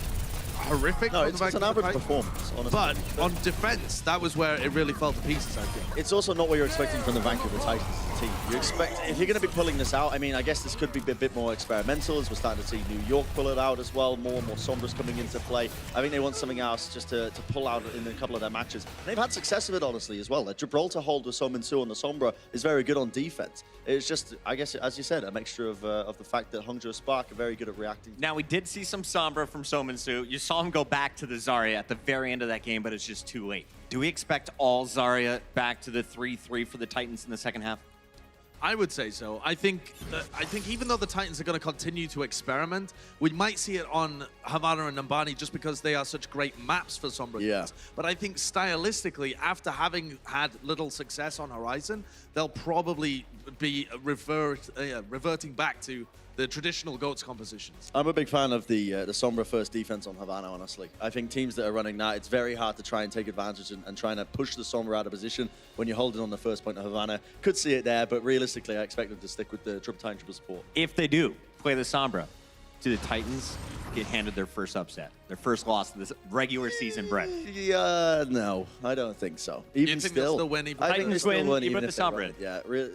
horrific. No, it's an average performance, honestly. But on defense, that was where it really fell to pieces, I think. It's also not what you're expecting from the Vancouver Titans. team. You expect, if you're going to be pulling this out, I mean, I guess this could be a bit more experimental, as we're starting to see New York pull it out as well, more and more Sombras coming into play. I think they want something else just to pull out in a couple of their matches. And they've had success with it, honestly, as well. The Gibraltar hold with Sominsu on the Sombra is very good on defense. It's just, I guess, as you said, a mixture of the fact that Hangzhou Spark are very good at reacting. Now, we did see some Sombra from Sominsu. You saw him go back to the Zarya at the very end of that game, but it's just too late. Do we expect all Zarya back to the 3-3 for the Titans in the second half? I would say so. I think even though the Titans are going to continue to experiment, we might see it on Havana and Numbani just because they are such great maps for Sombra teams. But I think stylistically, after having had little success on Horizon, they'll probably be reverting back to the traditional GOATS compositions. I'm a big fan of the Sombra first defense on Havana, honestly. I think teams that are running that, it's very hard to try and take advantage and trying to push the Sombra out of position when you're holding on the first point of Havana. Could see it there, but realistically, I expect them to stick with the triple time, triple support. If they do play the Sombra, do the Titans get handed their first upset, their first loss of this regular season, Brett? Yeah, no, I don't think so. Even think still, they'll still win even I think they still win even the if they run Sombra. it. Yeah, really.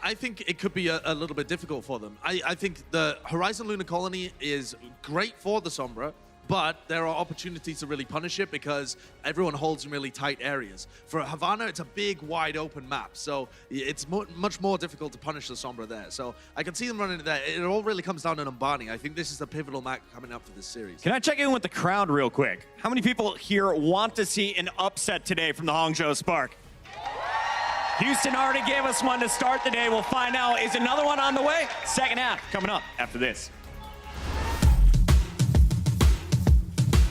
I think it could be a little bit difficult for them. I think the Horizon Lunar Colony is great for the Sombra, but there are opportunities to really punish it because everyone holds in really tight areas. For Havana, it's a big, wide open map, so it's much more difficult to punish the Sombra there. So I can see them running it there. It all really comes down to Numbani. I think this is the pivotal map coming up for this series. Can I check in with the crowd real quick? How many people here want to see an upset today from the Hangzhou Spark? Houston already gave us one to start the day. We'll find out. Is another one on the way? Second half coming up after this.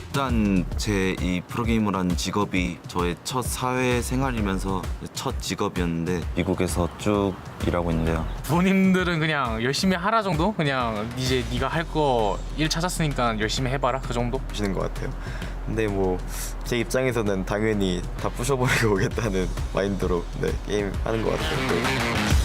일단 제 이 프로게이머라는 직업이 저의 첫 사회 생활이면서 첫 직업이었는데 미국에서 쭉 일하고 있는데요. 부모님들은 그냥 열심히 하라 정도? 그냥 이제 네가 할 거 일 찾았으니까 열심히 해봐라 그 정도? 보시는 것 같아요. 근데 뭐 제 입장에서는 당연히 다 부셔버리고 오겠다는 마인드로 게임 하는 것 같아요.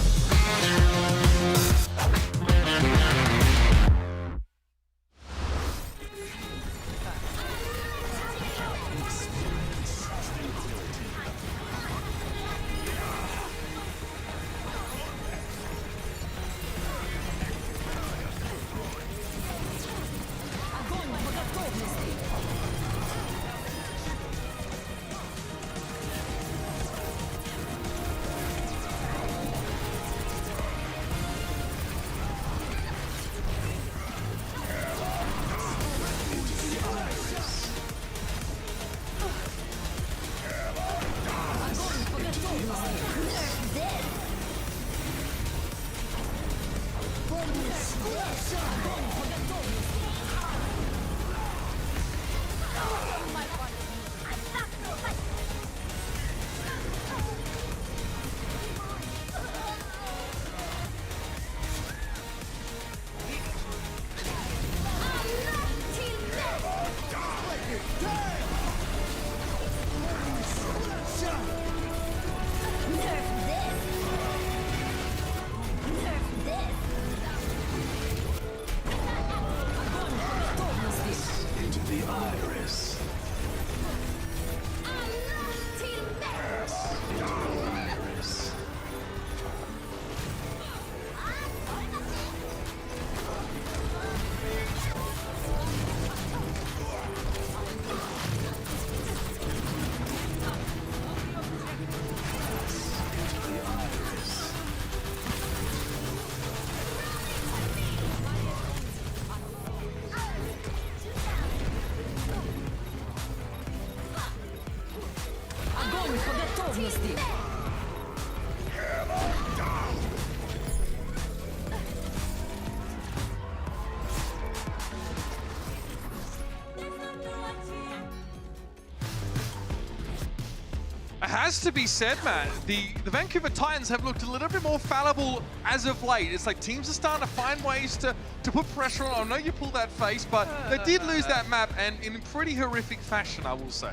It has to be said, man, the Vancouver Titans have looked a little bit more fallible as of late. It's like teams are starting to find ways to put pressure on. I know you pulled that face, but they did lose that map, and in pretty horrific fashion, I will say.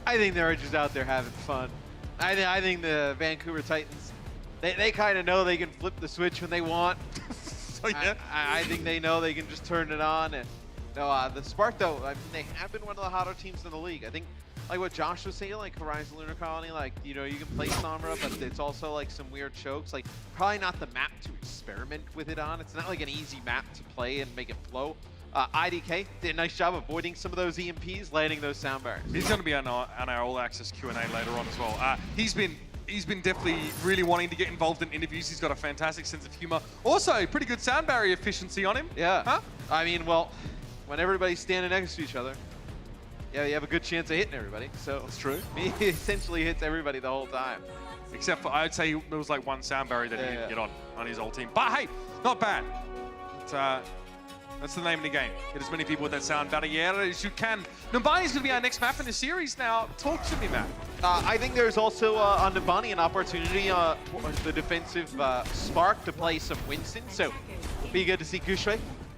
I think they're just out there having fun. I think the Vancouver Titans, they kind of know they can flip the switch when they want. So, yeah. I think they know they can just turn it on. And no, the Spark, though, I mean, they have been one of the hotter teams in the league. I think like what Josh was saying, like Horizon Lunar Colony, like, you know, you can play Sombra, but it's also like some weird chokes. Like, probably not the map to experiment with it on. It's not like an easy map to play and make it flow. IDK did a nice job avoiding some of those EMPs, landing those sound barriers. He's going to be on our All Access Q&A later on as well. He's been definitely really wanting to get involved in interviews. He's got a fantastic sense of humor. Also, pretty good sound barrier efficiency on him. Yeah. Huh? I mean, well, when everybody's standing next to each other, yeah, you have a good chance of hitting everybody. So That's true. He essentially hits everybody the whole time. Except for, I'd say there was like one sound barrier that he didn't get on his old team. But hey, not bad. That's the name of the game. Get as many people with that sound barrier as you can. Numbani is going to be our next map in the series now. Talk to me, Matt. I think there's also on Numbani an opportunity for the defensive Spark to play some Winston. So be good to see Gushui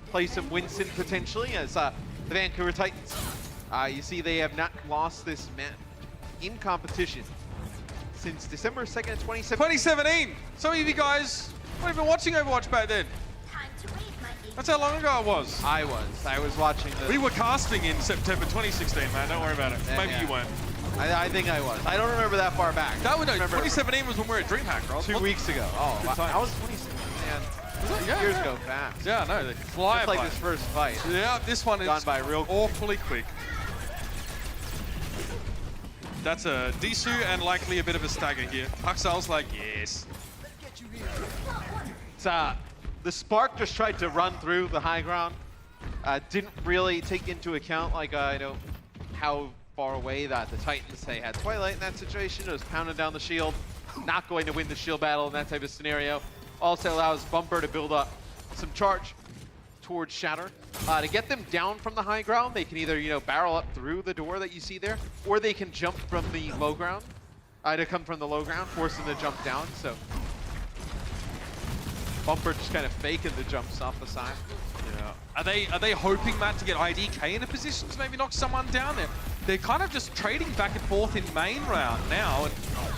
play some Winston potentially as the Vancouver Titans. You see they have not lost this map in competition since December 2nd, 2017. Some of you guys weren't even watching Overwatch back then. That's how long ago it was. I was watching the... We were casting in September 2016, man. Don't worry about it. Maybe you weren't. I think I was. I don't remember that far back. That was 2017 was when we were at DreamHack, bro. 2 weeks ago. Oh, wow. That was 2017, man. Years go fast. Yeah, no, they fly. Just like this first fight. Yeah, this one is gone by real awfully quick. That's a Disu and likely a bit of a stagger here. Huxal's like, yes. It's, the Spark just tried to run through the high ground. Didn't really take into account like you know, how far away that the Titans had Twilight in that situation. It was pounding down the shield, not going to win the shield battle in that type of scenario. Also allows Bumper to build up some charge towards Shatter. To get them down from the high ground, they can either, you know, barrel up through the door that you see there, or they can jump from the low ground. To come from the low ground, force them to jump down. So Bumper just kind of faking the jumps off the side. Yeah. Are they hoping, Matt, to get IDK in a position to maybe knock someone down there? They're kind of just trading back and forth in main round now. And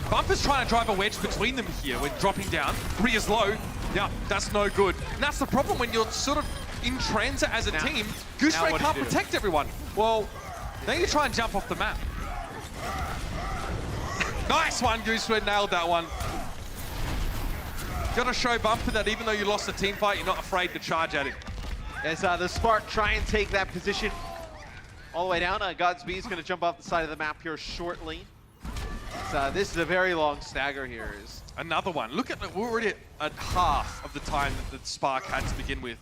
Bumper's trying to drive a wedge between them here when dropping down. Rhea's low. Yeah, that's no good. And that's the problem when you're sort of in transit as a team. Gooseray can't protect everyone. Well, now you try and jump off the map. Nice one, Gooseray nailed that one. Got to show Bumper that even though you lost the team fight, you're not afraid to charge at him. As the Spark try and take that position all the way down. Godspeed's going to jump off the side of the map here shortly. So this is a very long stagger here. Another one. Look at we're already at half of the time that the Spark had to begin with.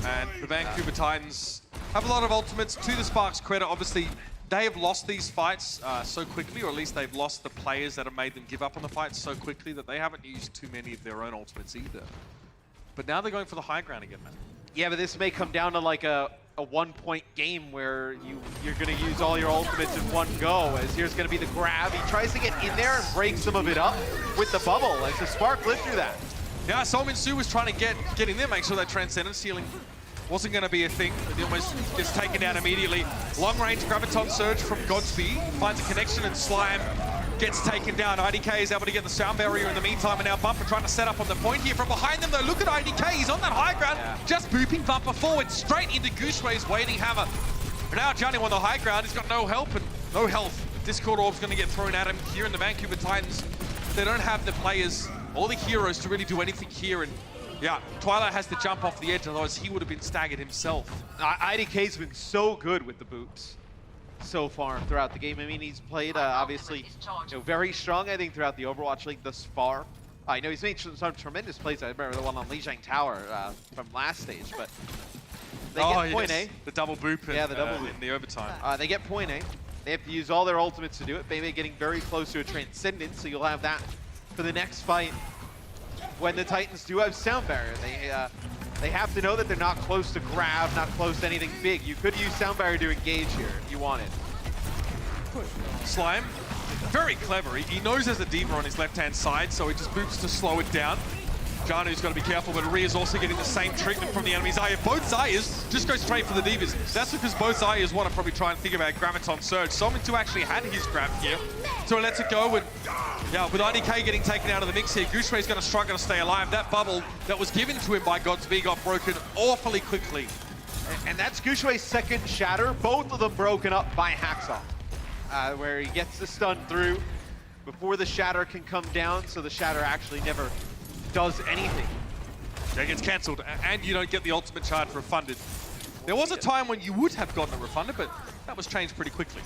And the Vancouver Titans have a lot of ultimates. To the Spark's credit, obviously, they have lost these fights so quickly, or at least they've lost the players that have made them give up on the fights so quickly that they haven't used too many of their own ultimates either. But now they're going for the high ground again, man. Yeah, but this may come down to like a 1-point game where you're going to use all your ultimates in one go, as here's going to be the grab. He tries to get in there and break some of it up with the bubble, as the Spark lived through that. Yeah, Solmin Su was trying to get in there, make sure that Transcendence healing wasn't going to be a thing. It almost gets taken down immediately. Long-range Graviton Surge from Godspeed finds a connection, and Slime gets taken down. IDK is able to get the sound barrier in the meantime, and now Bumper trying to set up on the point here from behind them, though. Look at IDK, he's on that high ground, just booping Bumper forward, straight into Gooseway's waiting hammer. But now Johnny on the high ground, he's got no help and no health. Discord Orb's going to get thrown at him here in the Vancouver Titans. They don't have the players or the heroes to really do anything here, and yeah, Twilight has to jump off the edge, otherwise he would have been staggered himself. IDK's been so good with the boops so far throughout the game. I mean, he's played obviously very strong, I think, throughout the Overwatch League thus far. I know he's made some tremendous plays. I remember the one on Lijiang Tower from last stage, but they get point A. The double boop the double boop in the overtime. They get point A. They have to use all their ultimates to do it. Bebe getting very close to a Transcendence, so you'll have that for the next fight. When the Titans do have sound barrier, they have to know that they're not close to grab, not close to anything big. You could use sound barrier to engage here if you wanted. Slime, very clever. He knows there's a Diva on his left-hand side, so he just boops to slow it down. Janu's got to be careful, but Rhea's also getting the same treatment from the enemy Zaya. Both Zayas just go straight for the Divas. That's because both Zayas want to probably try and think about Graviton Surge. Solmin2 actually had his grab here, so he lets it go. And yeah, with IDK getting taken out of the mix here, Goosebay's going to struggle to stay alive. That bubble that was given to him by Godspeed got broken awfully quickly. And that's Goosebay's second shatter, both of them broken up by Hacksaw. where he gets the stun through before the shatter can come down, so the shatter actually never does anything. That gets cancelled, and you don't get the ultimate charge refunded. There was a time when you would have gotten it refunded, but that was changed pretty quickly.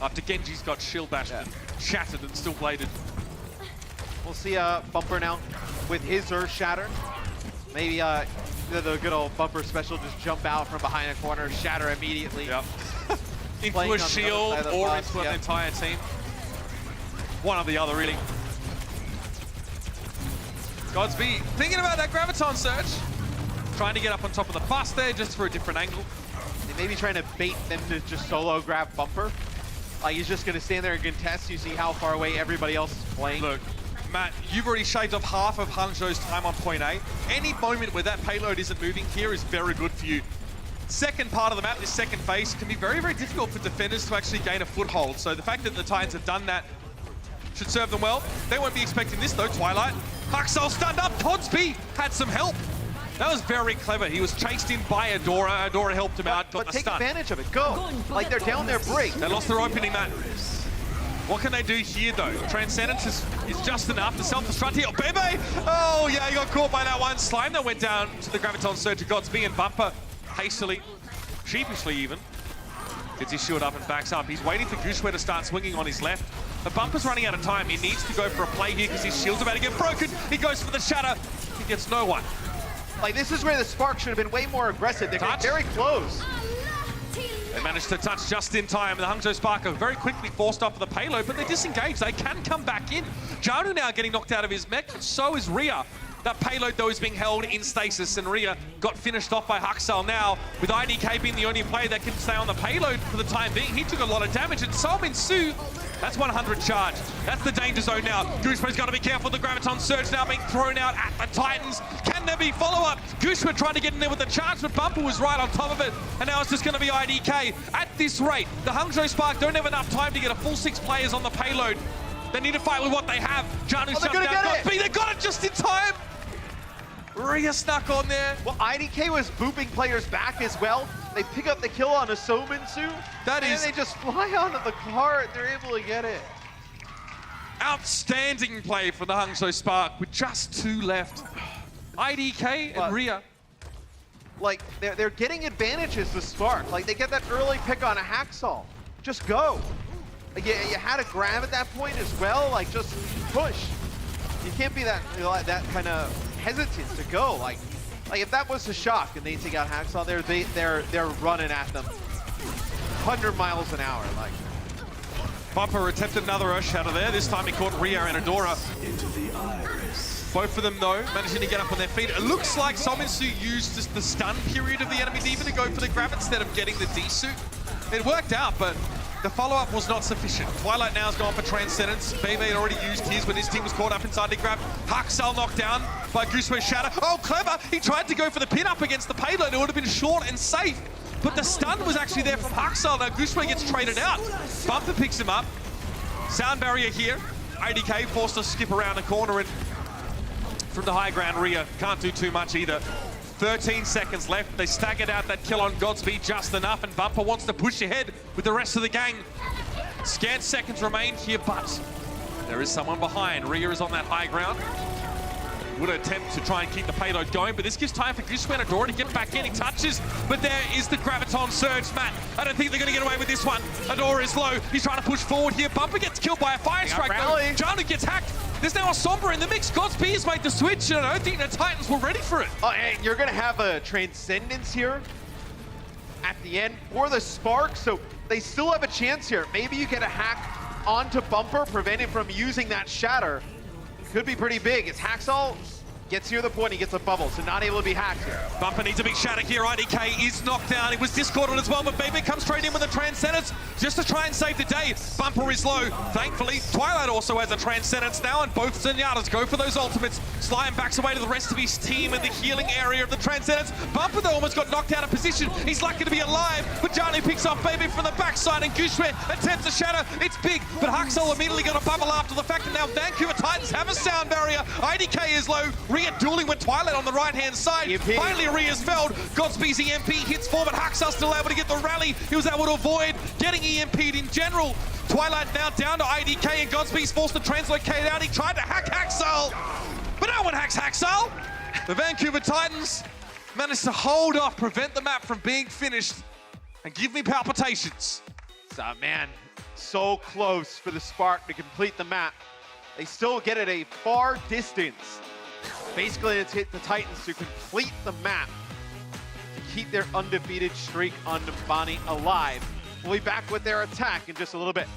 After Genji's got shield bashed and shattered and still bladed. We'll see Bumper now with his Earth Shatter. Maybe the good old Bumper special, just jump out from behind a corner, shatter immediately. Yep. Into Playing a on the other shield side of the or box, into an entire team. One or the other, really. Godspeed, thinking about that Graviton Surge. Trying to get up on top of the bus there just for a different angle. They may be trying to bait them to just solo grab Bumper. Like, he's just going to stand there and contest. You see how far away everybody else is playing. Look, Matt, you've already shaved off half of Hangzhou's time on point A. Any moment where that payload isn't moving here is very good for you. Second part of the map, this second phase, can be very, very difficult for defenders to actually gain a foothold. So the fact that the Titans have done that should serve them well. They won't be expecting this though, Twilight. Haxel stunned up, Godspeed had some help. That was very clever. He was chased in by Adora. Adora helped him out, got But the take stun. advantage of it, go. Like, they're down their break. They lost their opening, Matt. What can they do here, though? Transcendence is just enough to self-destruct here. Oh, Bebe! Oh, yeah, he got caught by that one. Slime that went down to the Graviton Surge of Godspeed, and Bumper hastily, sheepishly even, gets his shield up and backs up. He's waiting for Gushue to start swinging on his left. But Bumper's running out of time. He needs to go for a play here because his shield's about to get broken. He goes for the shatter. He gets no one. Like, this is where the Spark should have been way more aggressive. They're Touch. very close. They managed to touch just in time. The Hangzhou Spark are very quickly forced off of the payload, but they disengage. They can come back in. Janu now getting knocked out of his mech, and so is Rhea. That payload, though, is being held in stasis, and Rhea got finished off by Haxel. Now, with IDK being the only player that can stay on the payload for the time being, he took a lot of damage, and So Min-Soo, that's 100 charge. That's the danger zone now. Gooseman's got to be careful. The Graviton Surge now being thrown out at the Titans. Can there be follow-up? Gooseman trying to get in there with the charge, but Bumper was right on top of it, and now it's just going to be IDK. At this rate, the Hangzhou Spark don't have enough time to get a full 6 players on the payload. They need to fight with what they have. Janu's shut down Godspeed. They got it just in time. Rhea snuck on there. Well, IDK was booping players back as well. They pick up the kill on a So Min-Soo. That is... And they just fly onto the cart. They're able to get it. Outstanding play for the Hangzhou Spark with just 2 left. IDK and Rhea. Like, they're getting advantages, the Spark. Like, they get that early pick on a Haxel. Just go. Like, you had to grab at that point as well. Like, just push. You can't be that kind of hesitant to go. Like if that was a shock and they take out Haxel, they're running at them 100 miles an hour. Like, Bumper attempted another Earth Shatter there. This time he caught Rhea and Adora. Both of them, though, managing to get up on their feet. It looks like So Min-Soo used just the stun period of the enemy Diva to go for the grab instead of getting the D-suit. It worked out, but the follow-up was not sufficient. Twilight now has gone for Transcendence. Bebe had already used his when his team was caught up inside the grab. Haxel knocked down by Gooseman's Shatter. Oh, clever! He tried to go for the pin-up against the payload. It would have been short and safe. But the stun was actually there from Haxel. Now Gooseman gets traded out. Bumper picks him up. Sound barrier here. IDK forced to skip around the corner, and from the high ground, Rhea can't do too much either. 13 seconds left. They staggered out that kill on Godspeed just enough, and Bumper wants to push ahead with the rest of the gang. Scant seconds remain here, but there is someone behind. Rhea is on that high ground. Would attempt to try and keep the payload going, but this gives time for Gooseman and Adora to get back in. He touches, but there is the Graviton Surge. Matt, I don't think they're going to get away with this one. Adora is low. He's trying to push forward here. Bumper gets killed by a fire strike, though. Janu gets hacked. There's now a Sombra in the mix. Godspeed has made the switch, and I don't think the Titans were ready for it. Oh, and you're going to have a Transcendence here at the end for the Spark, so they still have a chance here. Maybe you get a hack onto Bumper, prevent him from using that Shatter. Could be pretty big. It's Haxel gets near the point, he gets a bubble, so not able to be hacked here. Bumper needs a big shatter here. IDK is knocked down. He was discorded as well, but Baby comes straight in with a Transcendence just to try and save the day. Bumper is low, thankfully. Twilight also has a Transcendence now, and both Zenyatas go for those ultimates. Slime backs away to the rest of his team in the healing area of the Transcendence. Bumper, though, almost got knocked out of position. He's lucky to be alive, but Janu picks off Baby from the backside, and Gushue attempts a shatter. It's big, but Haxel immediately got a bubble after the fact that now Vancouver Titans have a sound barrier. IDK is low. Rhea dueling with Twilight on the right-hand side. EMP. Finally, Rhea's felled. Godspeed's EMP hits forward. Haxel still able to get the rally. He was able to avoid getting EMP'd in general. Twilight now down to IDK, and Godspeed's forced to translocate out. He tried to hack Haxal, but no one hacks Haxal. The Vancouver Titans managed to hold off, prevent the map from being finished, and give me palpitations. So, man, so close for the Spark to complete the map. They still get at a far distance. Basically, it's hit the Titans to complete the map to keep their undefeated streak on Numbani alive. We'll be back with their attack in just a little bit.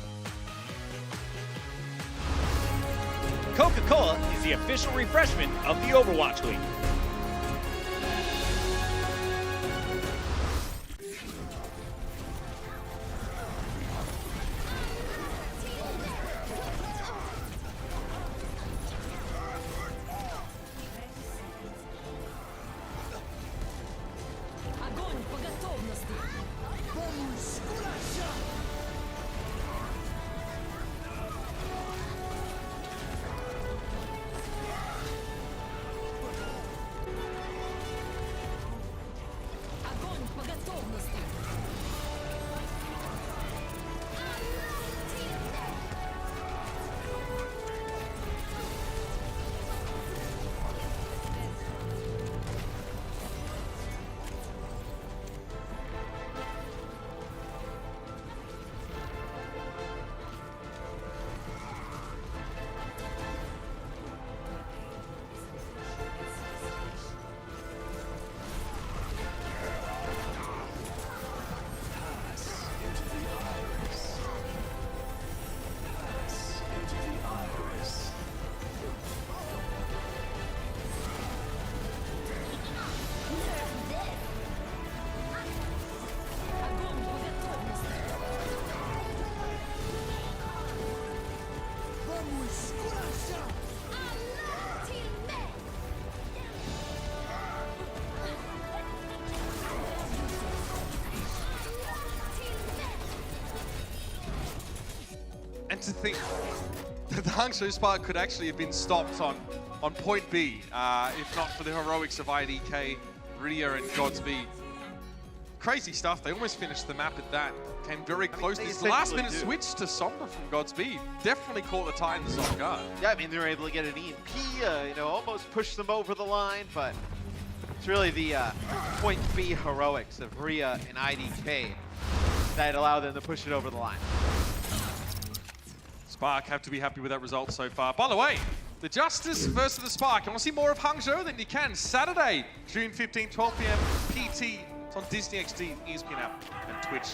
Coca-Cola is the official refreshment of the Overwatch League. And to think that the Hangzhou Spark could actually have been stopped on point B, if not for the heroics of IDK, Rhea, and Godspeed. Crazy stuff. They almost finished the map at that. Came very close. This last-minute switch to Sombra from Godspeed definitely caught the Titans off guard. Yeah, I mean, they were able to get an EMP, almost push them over the line, but it's really the point B heroics of Rhea and IDK that allowed them to push it over the line. Spark have to be happy with that result so far. By the way, the Justice versus the Spark. You want to see more of Hangzhou? Then you can. Saturday, June 15, 12 p.m. PT. It's on Disney XD, ESPN app, and Twitch,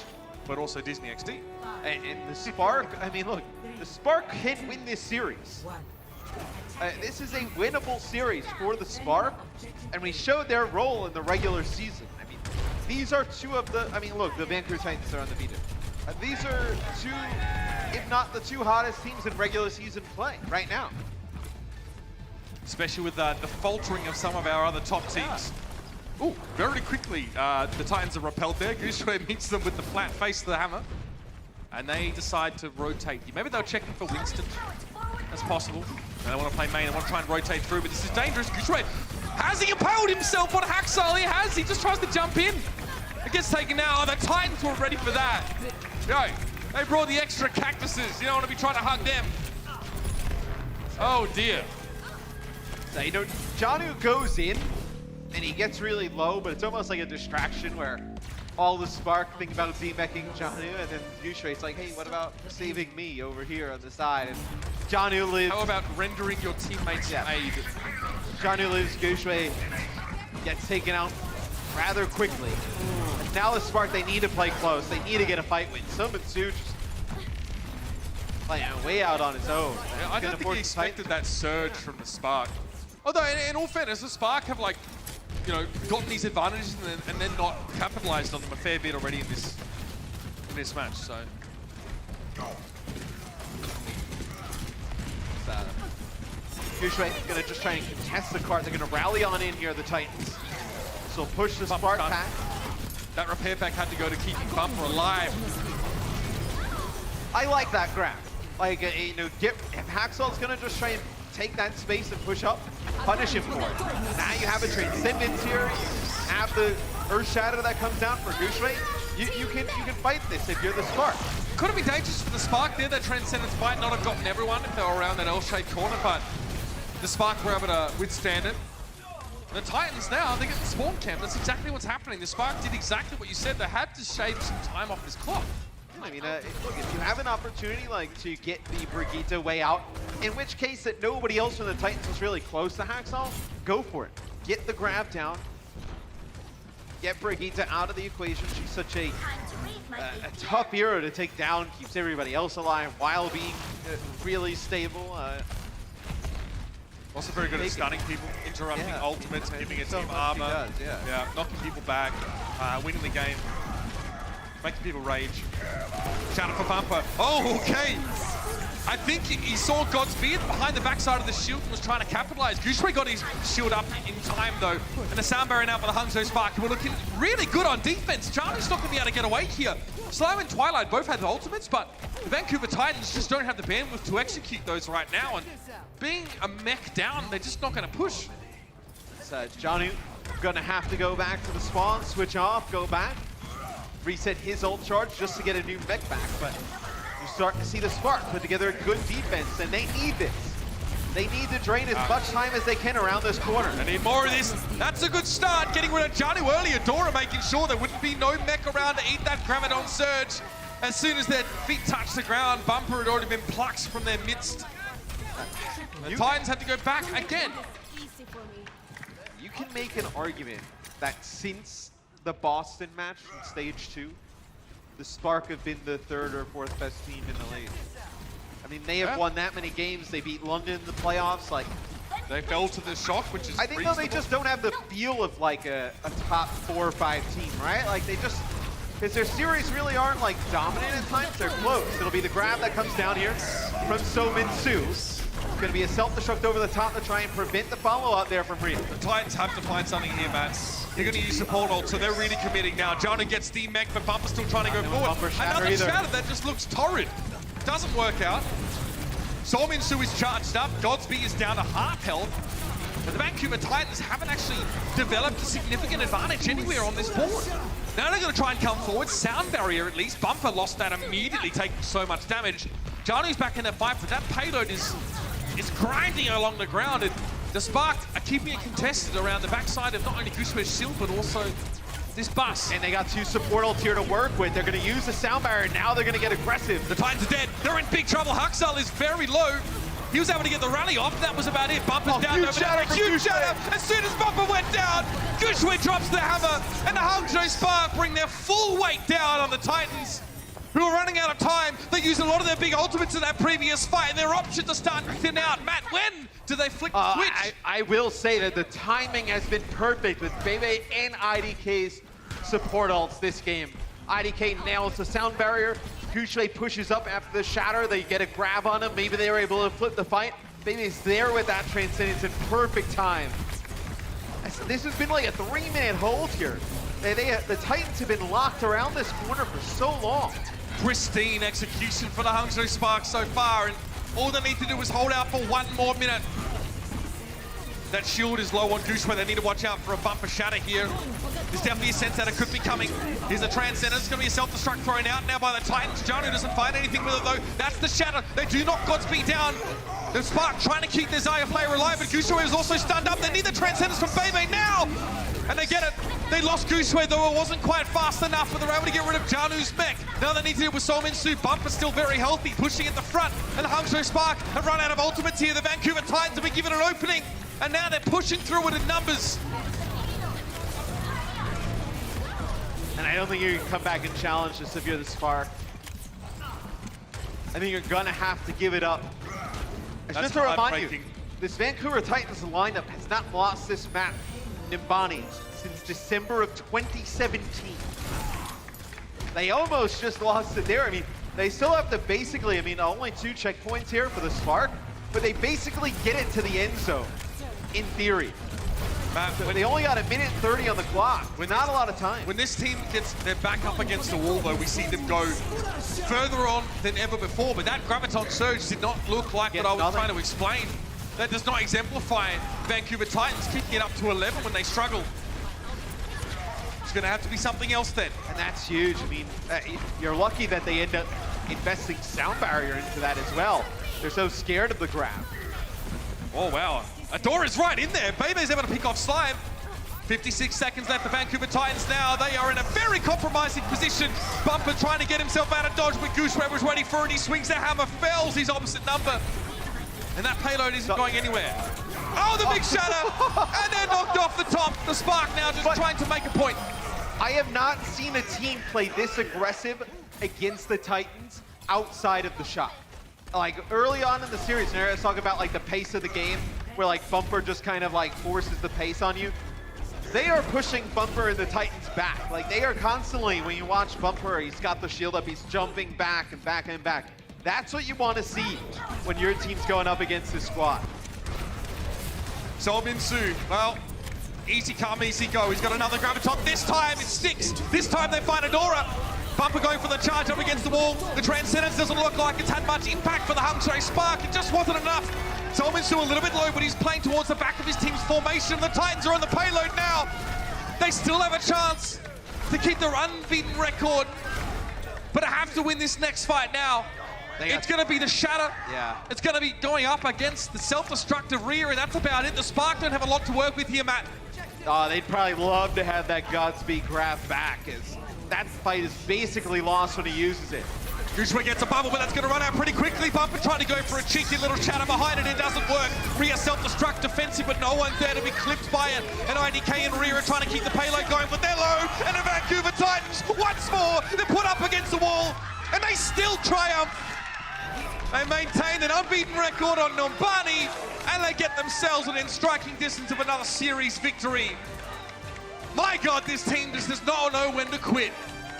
but also Disney XD. And the Spark, I mean, look, the Spark can win this series. This is a winnable series for the Spark, and we showed their role in the regular season. I mean, these are two of the, look, the Vancouver Titans are undefeated. These are two, if not the two hottest teams in regular season play right now. Especially with the faltering of some of our other top teams. Ooh, very quickly, the Titans are repelled there. Gooshway meets them with the flat face of the hammer. And they decide to rotate. Maybe they're checking for Winston. That's possible. And they want to play main. They want to try and rotate through, but this is dangerous. Gooshway, has he impaled himself on Haxal? He has. He just tries to jump in. It gets taken out. Oh, the Titans were ready for that. Yo, they brought the extra cactuses. You don't want to be trying to hug them. Oh, dear. So, Janu goes in, and he gets really low, but it's almost like a distraction where all the Spark think about demecking Janu, and then Gooshway's like, hey, what about saving me over here on the side? And Janu lives. How about rendering your teammates aid? Janu lives, Gooshway gets taken out rather quickly. And now the Spark, they need to play close. They need to get a fight win. Sumitsu just playing way out on his own. Yeah, I don't think he expected that surge from the Spark. Although, in all fairness, the Spark have, like, gotten these advantages and then not capitalized on them a fair bit already in this match. So, Gooshway gonna just try and contest the cart. They're gonna rally on in here, the Titans. So push the Spark pack. That repair pack had to go to keeping Bumper alive. I like that grab. Like, if Haxal's gonna just try and take that space and push up, punish him for it. Now you have a Transcendence here. You have the Earth Shadow that comes down for Gooshway. You can fight this if you're the Spark. Could have been dangerous for the Spark there. That Transcendence might not have gotten everyone if they were around that L-shaped corner, but the Spark were able to withstand it. The Titans now, they get the spawn camp. That's exactly what's happening. The Spark did exactly what you said. They had to shave some time off this clock. I mean, look, if you have an opportunity like to get the Brigitte way out, in which case that nobody else from the Titans was really close to Hangzhou, go for it. Get the grab down. Get Brigitte out of the equation. She's such a tough hero to take down. Keeps everybody else alive while being really stable. Also very good at stunning people, interrupting ultimates, giving a team armor. Does, yeah, knocking people back, winning the game, making people rage. Shout out for Bumper. Oh, okay. I think he saw Godspeed behind the backside of the shield and was trying to capitalize. Gushue got his shield up in time though, and the sound barrier now for the Hangzhou Spark, who were looking really good on defense. Charlie's not going to be able to get away here. Slow and Twilight both had the ultimates, but the Vancouver Titans just don't have the bandwidth to execute those right now, and being a mech down, they're just not going to push. So Johnny gonna have to go back to the spawn, switch off, go back, reset his ult charge just to get a new mech back, but you start to see the Spark put together a good defense, and they need this. They need to drain as much time as they can around this corner. They need more of this. That's a good start, getting rid of Johnny earlier. Dora making sure there wouldn't be no mech around to eat that Graviton Surge. As soon as their feet touched the ground, Bumper had already been plucked from their midst. The Titans had to go back again. You can make an argument that since the Boston match in Stage 2, the Spark have been the third or fourth best team in the league. I mean, they have won that many games. They beat London in the playoffs. Like, they fell to the shock, which is I think though they just don't have the feel of like a top 4 or 5 team, right? Like they just, because their series really aren't like dominant at times. They're close. It'll be the grab that comes down here from So-Min Soo. It's going to be a self-destruct over the top to try and prevent the follow-up there from Rhea. The Titans have to find something here, Matt. They're going to use support ult, so they're really committing now. Johnny gets the mech, but Bumper's still trying to go forward. Another shatter that just looks torrid. Doesn't work out. So-Min Soo is charged up. Godspeed is down to half health. But the Vancouver Titans haven't actually developed a significant advantage anywhere on this board. Now they're going to try and come forward. Sound barrier at least. Bumper lost that immediately, taking so much damage. Johnny's back in the fight, but that payload is grinding along the ground. And the Spark are keeping it contested around the backside of not only Gushue's shield, but also this bus. And they got 2 support ults here to work with. They're going to use the sound barrier. Now they're going to get aggressive. The Titans are dead. They're in big trouble. Hangzhou is very low. He was able to get the rally off. That was about it. Bumper's down. Huge shatter. Huge shatter. As soon as Bumper went down, Gushue drops the hammer, and the Hangzhou Spark bring their full weight down on the Titans, who are running out of time. They used a lot of their big ultimates in that previous fight, and their options are starting to thin out. Matt, when do they flick the switch? I will say that the timing has been perfect with Bebe and IDK's support ults this game. IDK nails the sound barrier. Gushue pushes up after the shatter. They get a grab on him. Maybe they were able to flip the fight. Bebe's there with that Transcendence in perfect time. This has been like a 3-minute hold here. The Titans have been locked around this corner for so long. Pristine execution for the Hangzhou Spark so far, and all they need to do is hold out for 1 more minute. That shield is low on Gushue. They need to watch out for a Bumper shatter here. There's definitely a sense that it could be coming. Here's a Transcendence. It's going to be a self-destruct thrown out now by the Titans. Johnny doesn't find anything with it though. That's the shatter. They do knock Godspeed down. The Spark trying to keep their Xayah player alive, but Gushue is also stunned up. They need the Transcendence from Bebe now! And they get it. They lost Gushue, though it wasn't quite fast enough, but they're able to get rid of Janu's mech. Now they need to deal with So-Min Soo. Bumper's still very healthy, pushing at the front. And the Hangzhou Spark have run out of ultimates here. The Vancouver Titans have been given an opening, and now they're pushing through it in numbers. And I don't think you can come back and challenge this if you're the Spark. I think you're gonna have to give it up. Just to remind you, this Vancouver Titans lineup has not lost this map, Numbani, since December of 2017. They almost just lost it there. I mean, they still have to basically, only 2 checkpoints here for the Spark, but they basically get it to the end zone, in theory. Matt, So they only got 1:30 on the clock. Not a lot of time. When this team gets their back up against the wall, though, we see them go further on than ever before. But that Graviton Surge did not look like what I was trying to explain. That does not exemplify Vancouver Titans keeping it up to 11 when they struggle. It's going to have to be something else then. And that's huge. I mean, you're lucky that they end up investing sound barrier into that as well. They're so scared of the grab. Oh, wow. Adora's right in there. Bebe's able to pick off Slime. 56 seconds left for Vancouver Titans now. They are in a very compromising position. Bumper trying to get himself out of dodge, but Goosered was waiting for it. He swings the hammer, fells his opposite number. And that payload isn't going anywhere. Oh, the big shatter! And they're knocked off the top. The Spark now just trying to make a point. I have not seen a team play this aggressive against the Titans outside of the shot. Like early on in the series, I was talking about like the pace of the game, where like Bumper just kind of like forces the pace on you. They are pushing Bumper and the Titans back. Like they are constantly, when you watch Bumper, he's got the shield up, he's jumping back and back and back. That's what you want to see when your team's going up against this squad. So Minsu, well, easy come, easy go. He's got another graviton. This time it sticks. This time they find Adora. Bumper going for the charge up against the wall. The Transcendence doesn't look like it's had much impact for the Hangzhou Spark. It just wasn't enough. Solminsu a little bit low, but he's playing towards the back of his team's formation. The Titans are on the payload now. They still have a chance to keep their unbeaten record, but have to win this next fight now. It's going to be the Shatter. Yeah. It's going to be going up against the self-destructive rear, and that's about it. The Spark don't have a lot to work with here, Matt. Oh, they'd probably love to have that Godspeed grab back, as that fight is basically lost when he uses it. Goosered gets a bubble, but that's going to run out pretty quickly. Bumper trying to go for a cheeky little shatter behind it. It doesn't work. Rhea self-destruct defensive, but no one's there to be clipped by it. And IDK and Rhea are trying to keep the payload going, but they're low. And the Vancouver Titans, once more, they're put up against the wall, and they still triumph. They maintain an unbeaten record on Numbani, and they get themselves within striking distance of another series victory. My God, this team just does not know when to quit.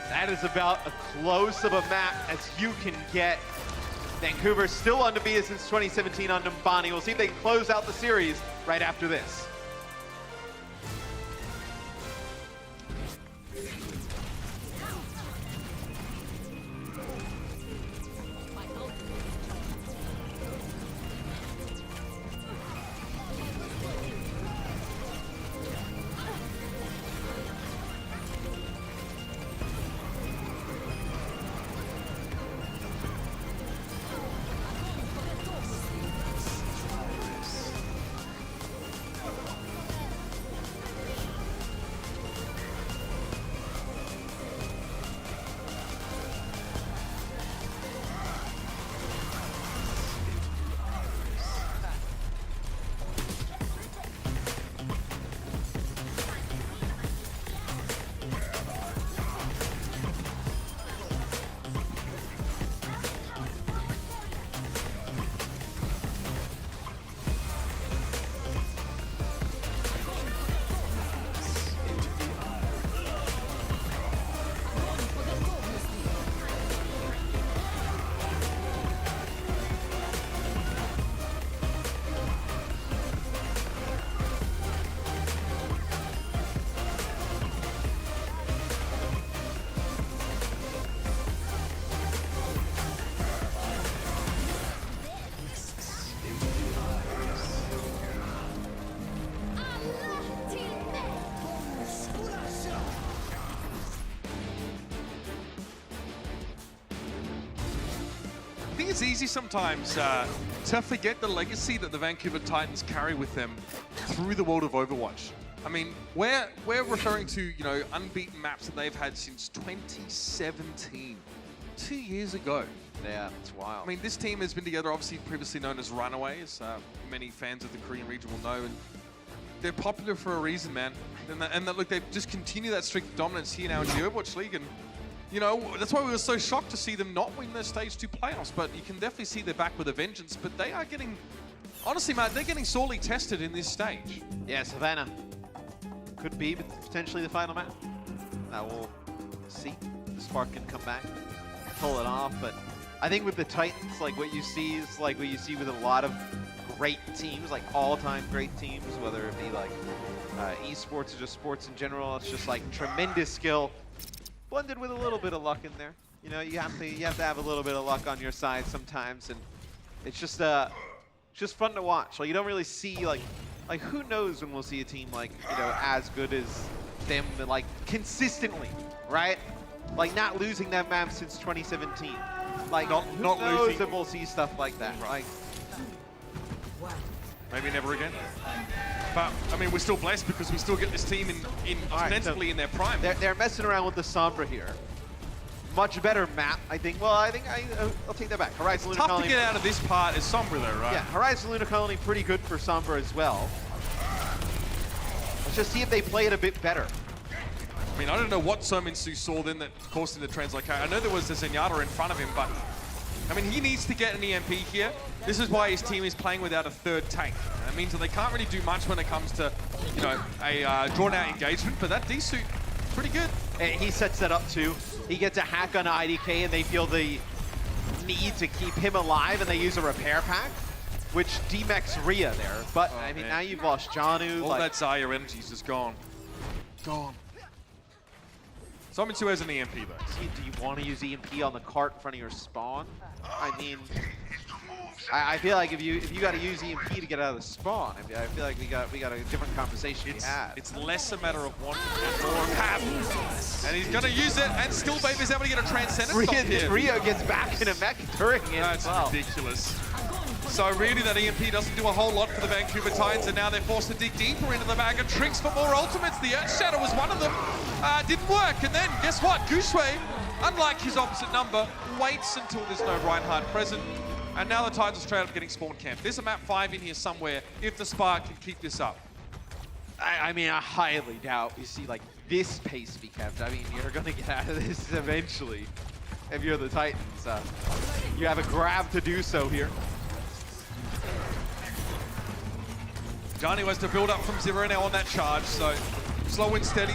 That is about as close of a map as you can get. Vancouver still undefeated since 2017 on Numbani. We'll see if they can close out the series right after this. I think it's easy sometimes to forget the legacy that the Vancouver Titans carry with them through the world of Overwatch. I mean, we're referring to, you know, unbeaten maps that they've had since 2017, 2 years ago. Yeah, it's wild. I mean, this team has been together, obviously previously known as Runaways. Many fans of the Korean region will know, and they're popular for a reason, man. And look, they've just continued that streak of dominance here now in the Overwatch League, and you know, that's why we were so shocked to see them not win their Stage 2 playoffs, but you can definitely see they're back with a vengeance. But they are getting, honestly, Matt, they're getting sorely tested in this stage. Yeah, Havana could be potentially the final map. We'll see if the Spark can come back, pull it off. But I think with the Titans, like what you see is like what you see with a lot of great teams, like all-time great teams, whether it be like esports or just sports in general. It's just like tremendous skill, blended with a little bit of luck in there. You know, you have to have a little bit of luck on your side sometimes, and it's just fun to watch. Like you don't really see like who knows when we'll see a team like, you know, as good as them like consistently, right? Like not losing that map since 2017. Like Not who losing. knows if we'll see stuff like that. Like Maybe never again. But I mean, we're still blessed because we still get this team in ostensibly in their prime. they're messing around with the Sombra here. Much better map, I think. Well, I think I'll take that back. Horizon Lunar Tough to Colony. get out of this part is Sombra though, right? Yeah, Horizon Lunar Colony pretty good for Sombra as well. Let's just see if they play it a bit better. I mean, I don't know what Sominsu saw then that caused him to translocate. I know there was a Zenyatta in front of him, but I mean, he needs to get an EMP here. This is why his team is playing without a third tank. That means that they can't really do much when it comes to, you know, a drawn-out engagement, but that D-suit, pretty good. And he sets that up too. He gets a hack on IDK and they feel the need to keep him alive and they use a repair pack, which demechs Rhea there. But I mean, man. now you've lost Janu. All Like, that Zarya energy's just gone. Gone. Sominsu has an EMP though. do you want to use EMP on the cart in front of your spawn? I mean, I feel like if you got to use EMP to get out of the spawn, I feel like we got a different conversation we had. It's less a matter of wanting and more of having. And he's going to use it, and still Baby's able to get a Transcendence off here. Rhea gets back in a mech during it That's as well. ridiculous. So really that EMP doesn't do a whole lot for the Vancouver Titans, and now they're forced to dig deeper into the bag of tricks for more ultimates. The Earth Shadow was one of them. Didn't work, and then guess what? Gushue, unlike his opposite number, waits until there's no Reinhardt present. And now the Titans are straight up getting spawn camped. There's a map 5 in here somewhere if the Spark can keep this up. I mean, I highly doubt you see like this pace be kept. I mean, you're gonna get out of this eventually if you're the Titans. You have a grab to do so here. Johnny has to build up from 0 now on that charge, so slow and steady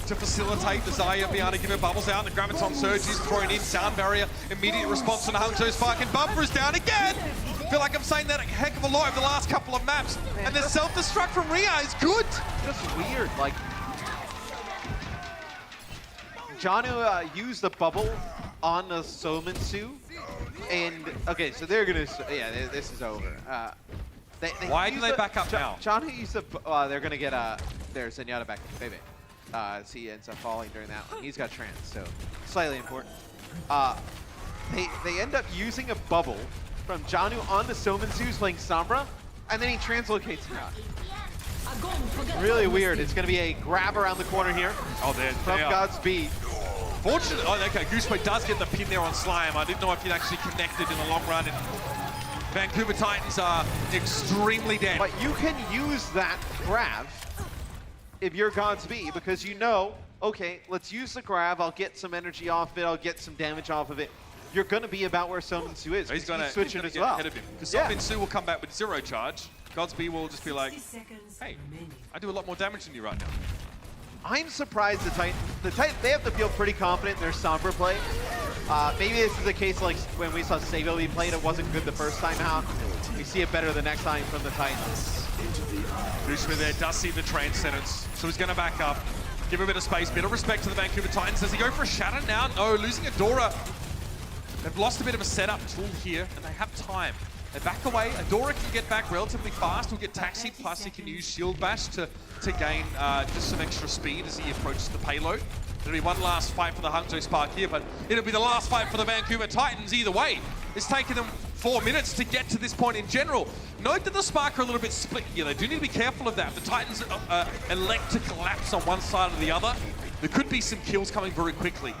to facilitate the Zarya being able to give her bubbles out. The Graviton Surge is thrown in, sound barrier, immediate response on the Hangzhou Spark, and Bumper is down again! I feel like I'm saying that a heck of a lot over the last couple of maps, and the self-destruct from Rhea is good! Just weird, like Janu used the bubble on the Sominsu, and okay, so they're gonna, yeah, this is over. Why do they back up now? Janu used the, they're gonna get their Zenyatta back in Bebe. As he ends up falling during that one. He's got trans, so slightly important. They end up using a bubble from Janu on the Sominsu who's playing Sombra, and then he translocates him out. Really weird. It's going to be a grab around the corner here. Oh, from Godspeed. Fortunately, oh, okay, Gooseboy does get the pin there on Slime. I didn't know if he'd actually connected in the long run. And Vancouver Titans are extremely dead. But you can use that grab if you're Godspeed, because you know, okay, let's use the grab, I'll get some energy off it, I'll get some damage off of it. You're going to be about where Sominsu is. He's going to get ahead of him. Because Sominsu will come back with 0 charge. Godspeed will just be like, hey, I do a lot more damage than you right now. I'm surprised the Titans, they have to feel pretty confident in their Sombra play. Maybe this is a case like when we saw Sabo be played, it wasn't good the first time out. We see it better the next time from the Titans. Gushman there does see the Transcendence, so he's going to back up, give a bit of space, bit of respect to the Vancouver Titans. Does he go for a Shatter now? No, losing Adora. They've lost a bit of a setup tool here, and they have time. They back away. Adora can get back relatively fast. He'll get taxied, plus he can use Shield Bash to gain just some extra speed as he approaches the payload. It'll be one last fight for the Hangzhou Spark here, but it'll be the last fight for the Vancouver Titans either way. It's taken them 4 minutes to get to this point in general. Note that the Spark are a little bit split here. They do need to be careful of that. The Titans elect to collapse on one side or the other. There could be some kills coming very quickly.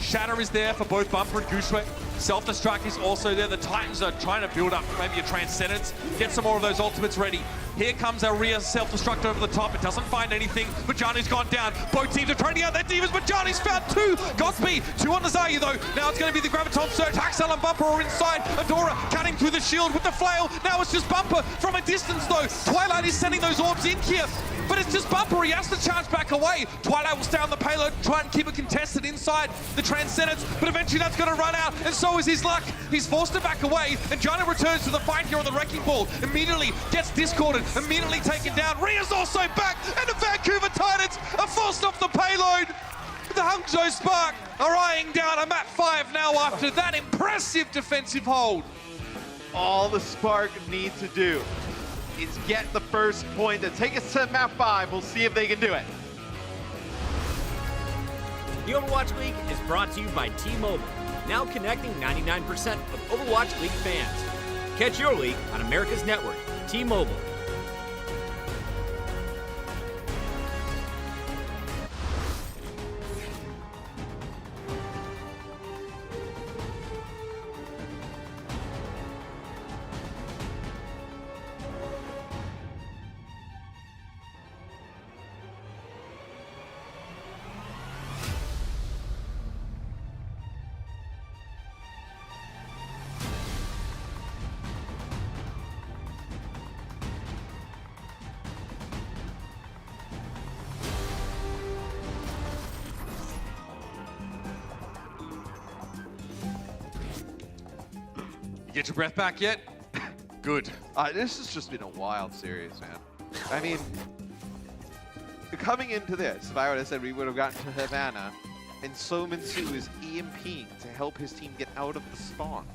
Shatter is there for both Bumper and Gushue. Self-destruct is also there. The Titans are trying to build up maybe a Transcendence, get some more of those ultimates ready. Here comes our Rhea self-destruct over the top. It doesn't find anything, but Johnny's gone down. Both teams are trying to get out their divas, but Johnny's found 2. Godspeed, 2 on the Zarya though. Now it's going to be the Graviton Surge. Haxel and Bumper are inside. Adora cutting through the shield with the flail. Now it's just Bumper from a distance though. Twilight is sending those orbs in here, but it's just Bumper. He has to charge back away. Twilight will stay on the payload, try and keep it contested inside the Transcendence, but eventually that's going to run out, and so is his luck. He's forced to back away, and Johnny returns to the fight here on the Wrecking Ball. Immediately gets discorded, immediately taken down. Rhea's also back, and the Vancouver Titans are forced off the payload. The Hangzhou Spark are eyeing down a map 5 now after that impressive defensive hold. All the Spark need to do is get the first point to take us to map 5. We'll see if they can do it. The Overwatch League is brought to you by T-Mobile, now connecting 99% of Overwatch League fans. Catch your league on America's network, T-Mobile. Get your breath back yet? Good. This has just been a wild series, man. I mean, coming into this, if I would have said we would have gotten to Havana, and So Min-Soo is EMPing to help his team get out of the spawn,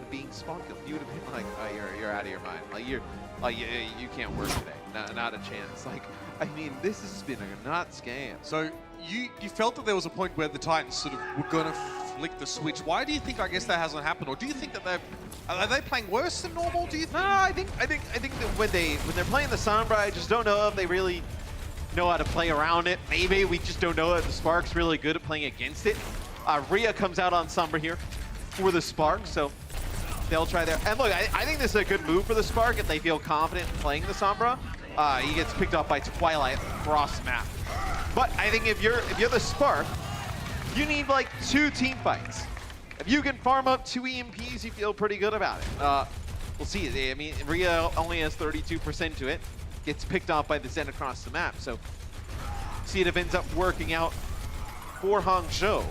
being spawn killed, you would have been like, oh, you're out of your mind. Like, you can't work today. Not a chance. Like, I mean, this has been a nuts game. So you felt that there was a point where the Titans sort of were going to flick the switch. Why do you think, I guess, that hasn't happened? Or do you think that are they playing worse than normal? Do you think? No, I think that when they're playing the Sombra, I just don't know if they really know how to play around it. Maybe we just don't know if the Spark's really good at playing against it. Rhea comes out on Sombra here for the Spark, so they'll try there. And look, I think this is a good move for the Spark if they feel confident in playing the Sombra. He gets picked up by Twilight across the map. But I think if you're the Spark, you need like 2 team fights. If you can farm up 2 EMPs, you feel pretty good about it. We'll see. I mean, Rhea only has 32% to it. Gets picked off by the Zen across the map. So see if it ends up working out for Hangzhou.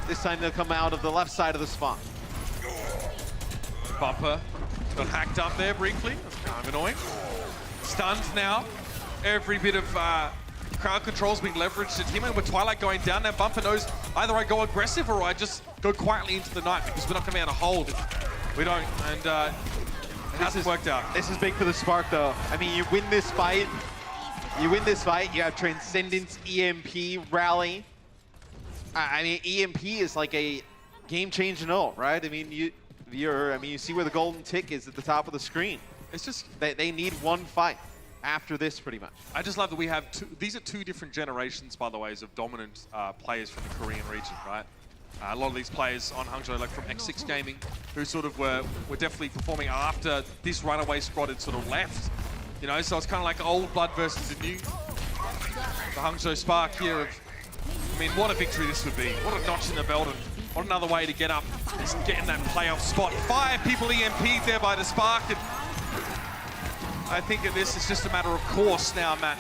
This time they'll come out of the left side of the spawn. Bumper got hacked up there briefly. That's kind of annoying. Stunned now. Every bit of crowd control's being leveraged to Timo. With Twilight going down now, Bumper knows either I go aggressive or I just go quietly into the night because we're not going to be able to hold if we don't. And it hasn't worked out. This is big for the Spark, though. I mean, you win this fight. You have Transcendence, EMP, Rally. I mean, EMP is like a game-changing ult, right? I mean, you see where the golden tick is at the top of the screen. It's just they need one fight after this, pretty much. I just love that we have these are 2 different generations, by the way, of dominant players from the Korean region, right? A lot of these players on Hangzhou, like from X6 Gaming, who sort of were definitely performing after this runaway squad had sort of left. You know, so it's kind of like old blood versus the new. The Hangzhou Spark here I mean, what a victory this would be. What a notch in the belt, and what another way to get up, just get in that playoff spot. 5 people EMP'd there by the Spark, and I think that this is just a matter of course now, Matt.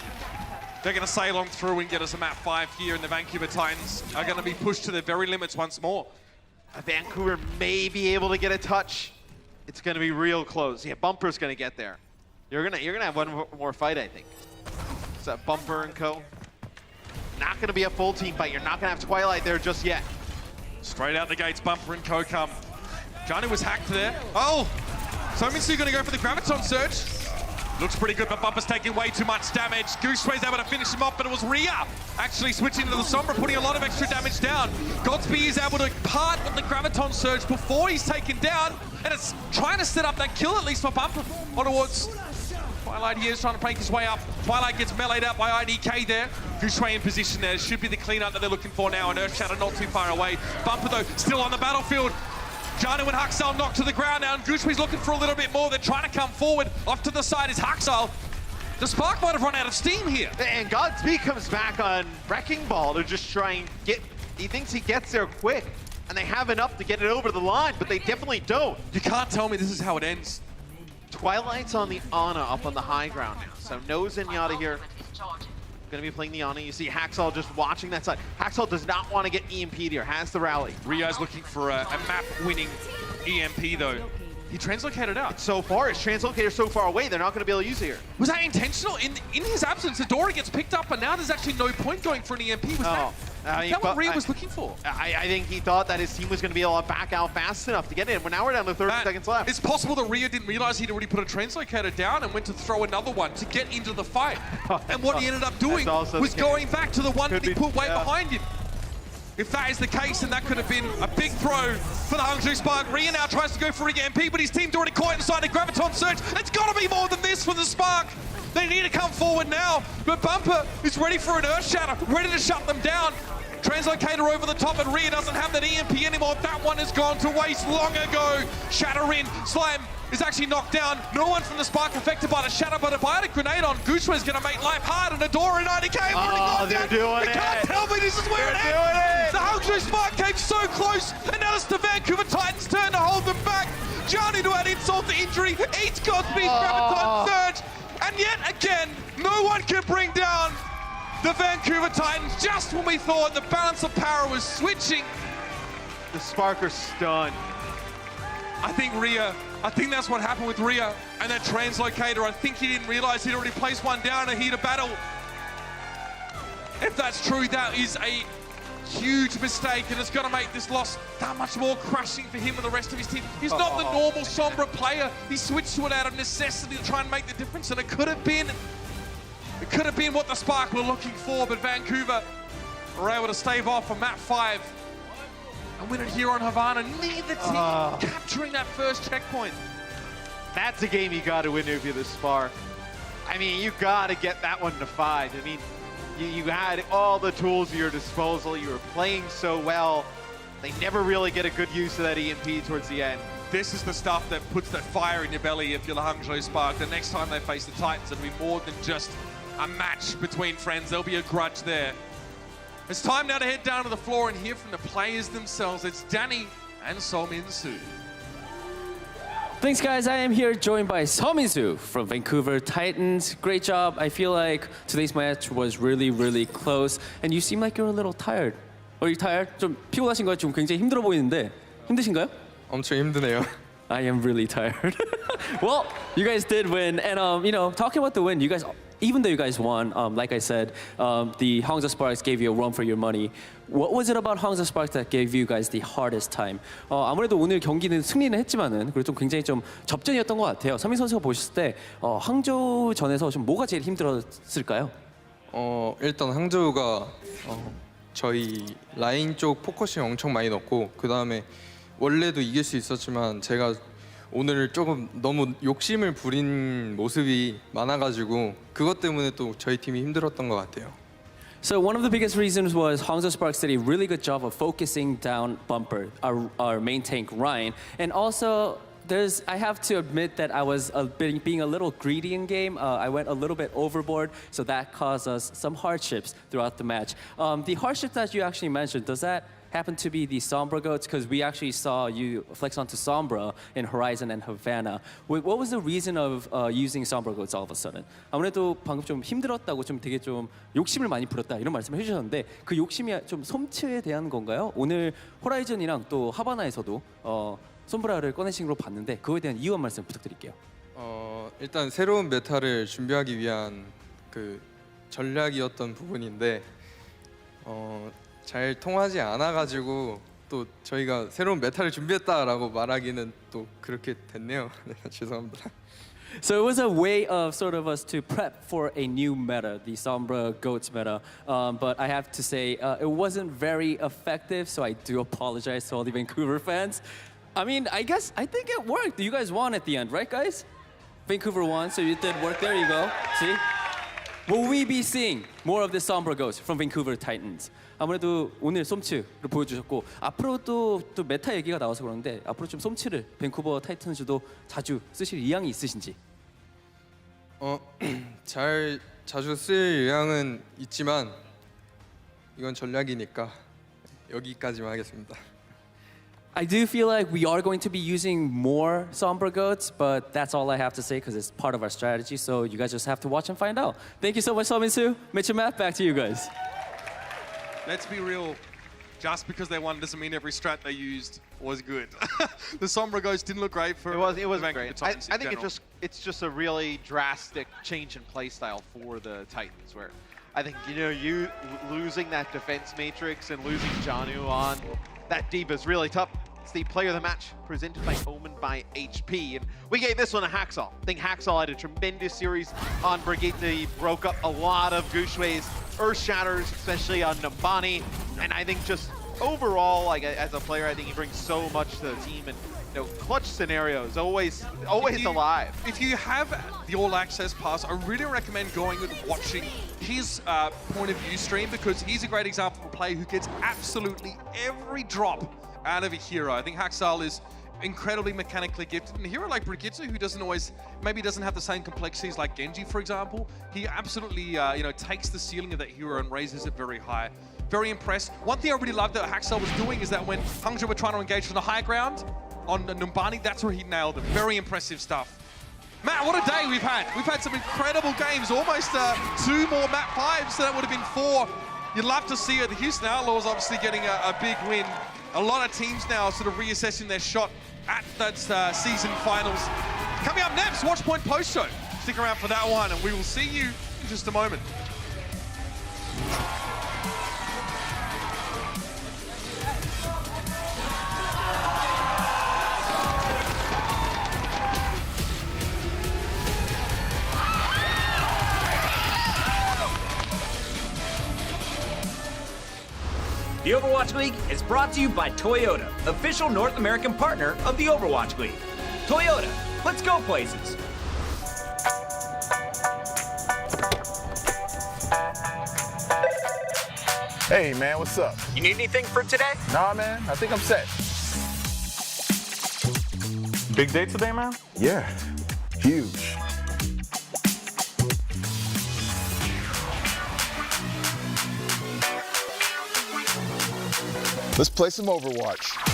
They're going to sail on through and get us a map 5 here, and the Vancouver Titans are going to be pushed to their very limits once more. Vancouver may be able to get a touch. It's going to be real close. Yeah, Bumper's going to get there. You're gonna have one more fight, I think. Is that Bumper and co? Not going to be a full team fight. You're not going to have Twilight there just yet. Straight out the gates, Bumper and co come. Johnny was hacked there. Oh! So Min-Soo going to go for the Graviton Surge. Looks pretty good, but Bumper's taking way too much damage. Gooseway's able to finish him off, but it was Rhea actually switching to the Sombra, putting a lot of extra damage down. Godspeed is able to part with the Graviton Surge before he's taken down, and it's trying to set up that kill, at least for Bumper, on towards Twilight here is trying to make his way up. Twilight gets meleeed out by IDK there. Gooseway in position there. Should be the cleanup that they're looking for now, and Earthshatter not too far away. Bumper, though, still on the battlefield. Janu and Haksal knocked to the ground now, and Gooseway's looking for a little bit more. They're trying to come forward. Off to the side is Haksal. The Spark might have run out of steam here. And Godspeed comes back on Wrecking Ball to just try and get... He thinks he gets there quick, and they have enough to get it over the line, but they definitely don't. You can't tell me this is how it ends. Twilight's on the Ana up on the high ground now, so no Zenyatta here. Gonna be playing the Ana. You see Haksal just watching that side. Haksal does not want to get EMP'd here, has the rally. Rio's looking for a map-winning EMP though. He translocated out. So far, his translocator so far away, they're not gonna be able to use it here. Was that intentional? In his absence, Adora gets picked up, and now there's actually no point going for an EMP. Was that I mean, That's what Rhea was looking for. I think he thought that his team was going to be able to back out fast enough to get in. Well, now we're down to 30 seconds left. It's possible that Rhea didn't realize he'd already put a translocator down and went to throw another one to get into the fight. And what he ended up doing was going back to the one that he put way behind him. If that is the case, then that could have been a big throw for the Hangzhou Spark. Rhea now tries to go for a EMP, but his team's already caught inside a Graviton Surge. It's got to be more than this for the Spark. They need to come forward now, but Bumper is ready for an Earth Shatter, ready to shut them down. Translocator over the top, and Rhea doesn't have that EMP anymore. That one has gone to waste long ago. Shatter in. Slam is actually knocked down. No one from the Spark affected by the Shatter, but a Biotic Grenade on Gushua is going to make life hard, and Adora and IDK have already gone they're down. doing You it. can't tell me this is where it ends. The Hangzhou Spark came so close, and now it's the Vancouver Titans' turn to hold them back. Johnny to add insult to injury, eats Godspeed Graviton Surge, and yet again, no one can bring down the Vancouver Titans. Just when we thought the balance of power was switching. The Spark are stunned. I think that's what happened with Rhea and that translocator. I think he didn't realize he'd already placed one down in a heat of battle. If that's true, that is a huge mistake, and it's going to make this loss that much more crushing for him and the rest of his team. He's not the normal Sombra player. He switched to it out of necessity to try and make the difference, and it could have been what the Spark were looking for, but Vancouver were able to stave off on map 5 and win it here on Havana. Neither team capturing that first checkpoint. That's a game you got to win if you're the Spark. I mean, you got to get that one to 5. I mean, you had all the tools at your disposal. You were playing so well. They never really get a good use of that EMP towards the end. This is the stuff that puts that fire in your belly if you're the Hangzhou Spark. The next time they face the Titans, it'll be more than just a match between friends. There'll be a grudge there. It's time now to head down to the floor and hear from the players themselves. It's Danny and Seomin-soo. Thanks, guys. I am here joined by Seomin-soo from Vancouver Titans. Great job. I feel like today's match was really, really close. And you seem like you're a little tired. Are you tired? 좀 피곤하신 거 좀 굉장히 힘들어 보이는데 힘드신가요? 엄청 힘드네요. I am really tired. Well, you guys did win, and talking about the win, you guys, even though you guys won, like I said, the Hangzhou Sparks gave you a run for your money. What was it about Hangzhou Sparks that gave you guys the hardest time? 아무래도 오늘 경기는 승리는 했지만은 그래도 좀 굉장히 좀 접전이었던 것 같아요. 서민 선수가 보셨을 때 항저우전에서 좀 뭐가 제일 힘들었을까요? 일단 항저우가 저희 라인 쪽 포커싱 엄청 많이 넣고 그 다음에 원래도 이길 수 있었지만 제가 오늘 조금 너무 욕심을 부린 모습이 많아가지고 그것 때문에 또 저희 팀이 힘들었던 것 같아요. So one of the biggest reasons was Hangzhou Sparks did a really good job of focusing down Bumper, our main tank Ryan, and also I have to admit that I was being a little greedy in game. I went a little bit overboard, so that caused us some hardships throughout the match. The hardships that you actually mentioned, does that happen to be the Sombra goats? Because we actually saw you flex onto Sombra in Horizon and Havana. What was the reason of using Sombra goats all of a sudden? 아무래도 방금 좀 힘들었다고 좀 되게 좀 욕심을 많이 부렸다 이런 말씀을 해주셨는데 그 욕심이 좀 솜츠에 대한 건가요? 오늘 호라이즌이랑 또 하바나에서도 솜브라를 꺼내신 걸로 봤는데 그거에 대한 이유 한 말씀 부탁드릴게요. 일단 새로운 메타를 준비하기 위한 그 전략이었던 부분인데 잘 통하지 않아가지고 또 저희가 새로운 메타를 준비했다라고 말하기는 또 그렇게 됐네요. 네, 죄송합니다. So it was a way of sort of us to prep for a new meta, the Sombra Goats meta. But I have to say, it wasn't very effective, so I do apologize to all the Vancouver fans. I mean, I think it worked. You guys won at the end, right, guys? Vancouver won, so you did work. There you go. See? Will we be seeing more of the Sombra Ghosts from Vancouver Titans? 아무래도 오늘 솜츠를 보여주셨고 앞으로도 또 메타 얘기가 나와서 그러는데 앞으로 좀 솜츠를 밴쿠버 타이탄즈도 자주 쓰실 의향이 있으신지? 자주 쓸 의향은 있지만 이건 전략이니까 여기까지만 하겠습니다. I do feel like we are going to be using more Sombra Goats, but that's all I have to say because it's part of our strategy. So you guys just have to watch and find out. Thank you so much, Seomin-soo. Mitch and Matt, back to you guys. Let's be real. Just because they won doesn't mean every strat they used was good. The Sombra Ghosts didn't look great for it wasn't great. I think it's it's just a really drastic change in playstyle for the Titans, where I think, you know, you losing that defense matrix and losing Janu on that deep is really tough. It's the player of the match presented by Omen by HP. And we gave this one a Hacksaw. I think Hacksaw had a tremendous series on Brigitte. He broke up a lot of Guxue's Earth Shatters, especially on Numbani. And I think just overall, like as a player, I think he brings so much to the team. And you know, clutch scenarios, always alive. If you have the All Access Pass, I really recommend going and watching his point of view stream, because he's a great example of a player who gets absolutely every drop out of a hero. I think Haxal is incredibly mechanically gifted, and a hero like Brigitte, who maybe doesn't have the same complexities like Genji, for example, he absolutely you know, takes the ceiling of that hero and raises it very high. Very impressed. One thing I really loved that Haxal was doing is that when Hangzhou were trying to engage from the high ground on Numbani, that's where he nailed it. Very impressive stuff. Matt, what a day we've had. We've had some incredible games, almost 2 more map 5s, so that would have been 4. You'd love to see it. The Houston Outlaws obviously getting a big win. A lot of teams now sort of reassessing their shot at that season finals. Coming up next, Watchpoint Post Show. Stick around for that one, and we will see you in just a moment. The Overwatch League is brought to you by Toyota, official North American partner of the Overwatch League. Toyota, let's go places. Hey man, what's up? You need anything for today? Nah man, I think I'm set. Big day today, man? Yeah, huge. Let's play some Overwatch.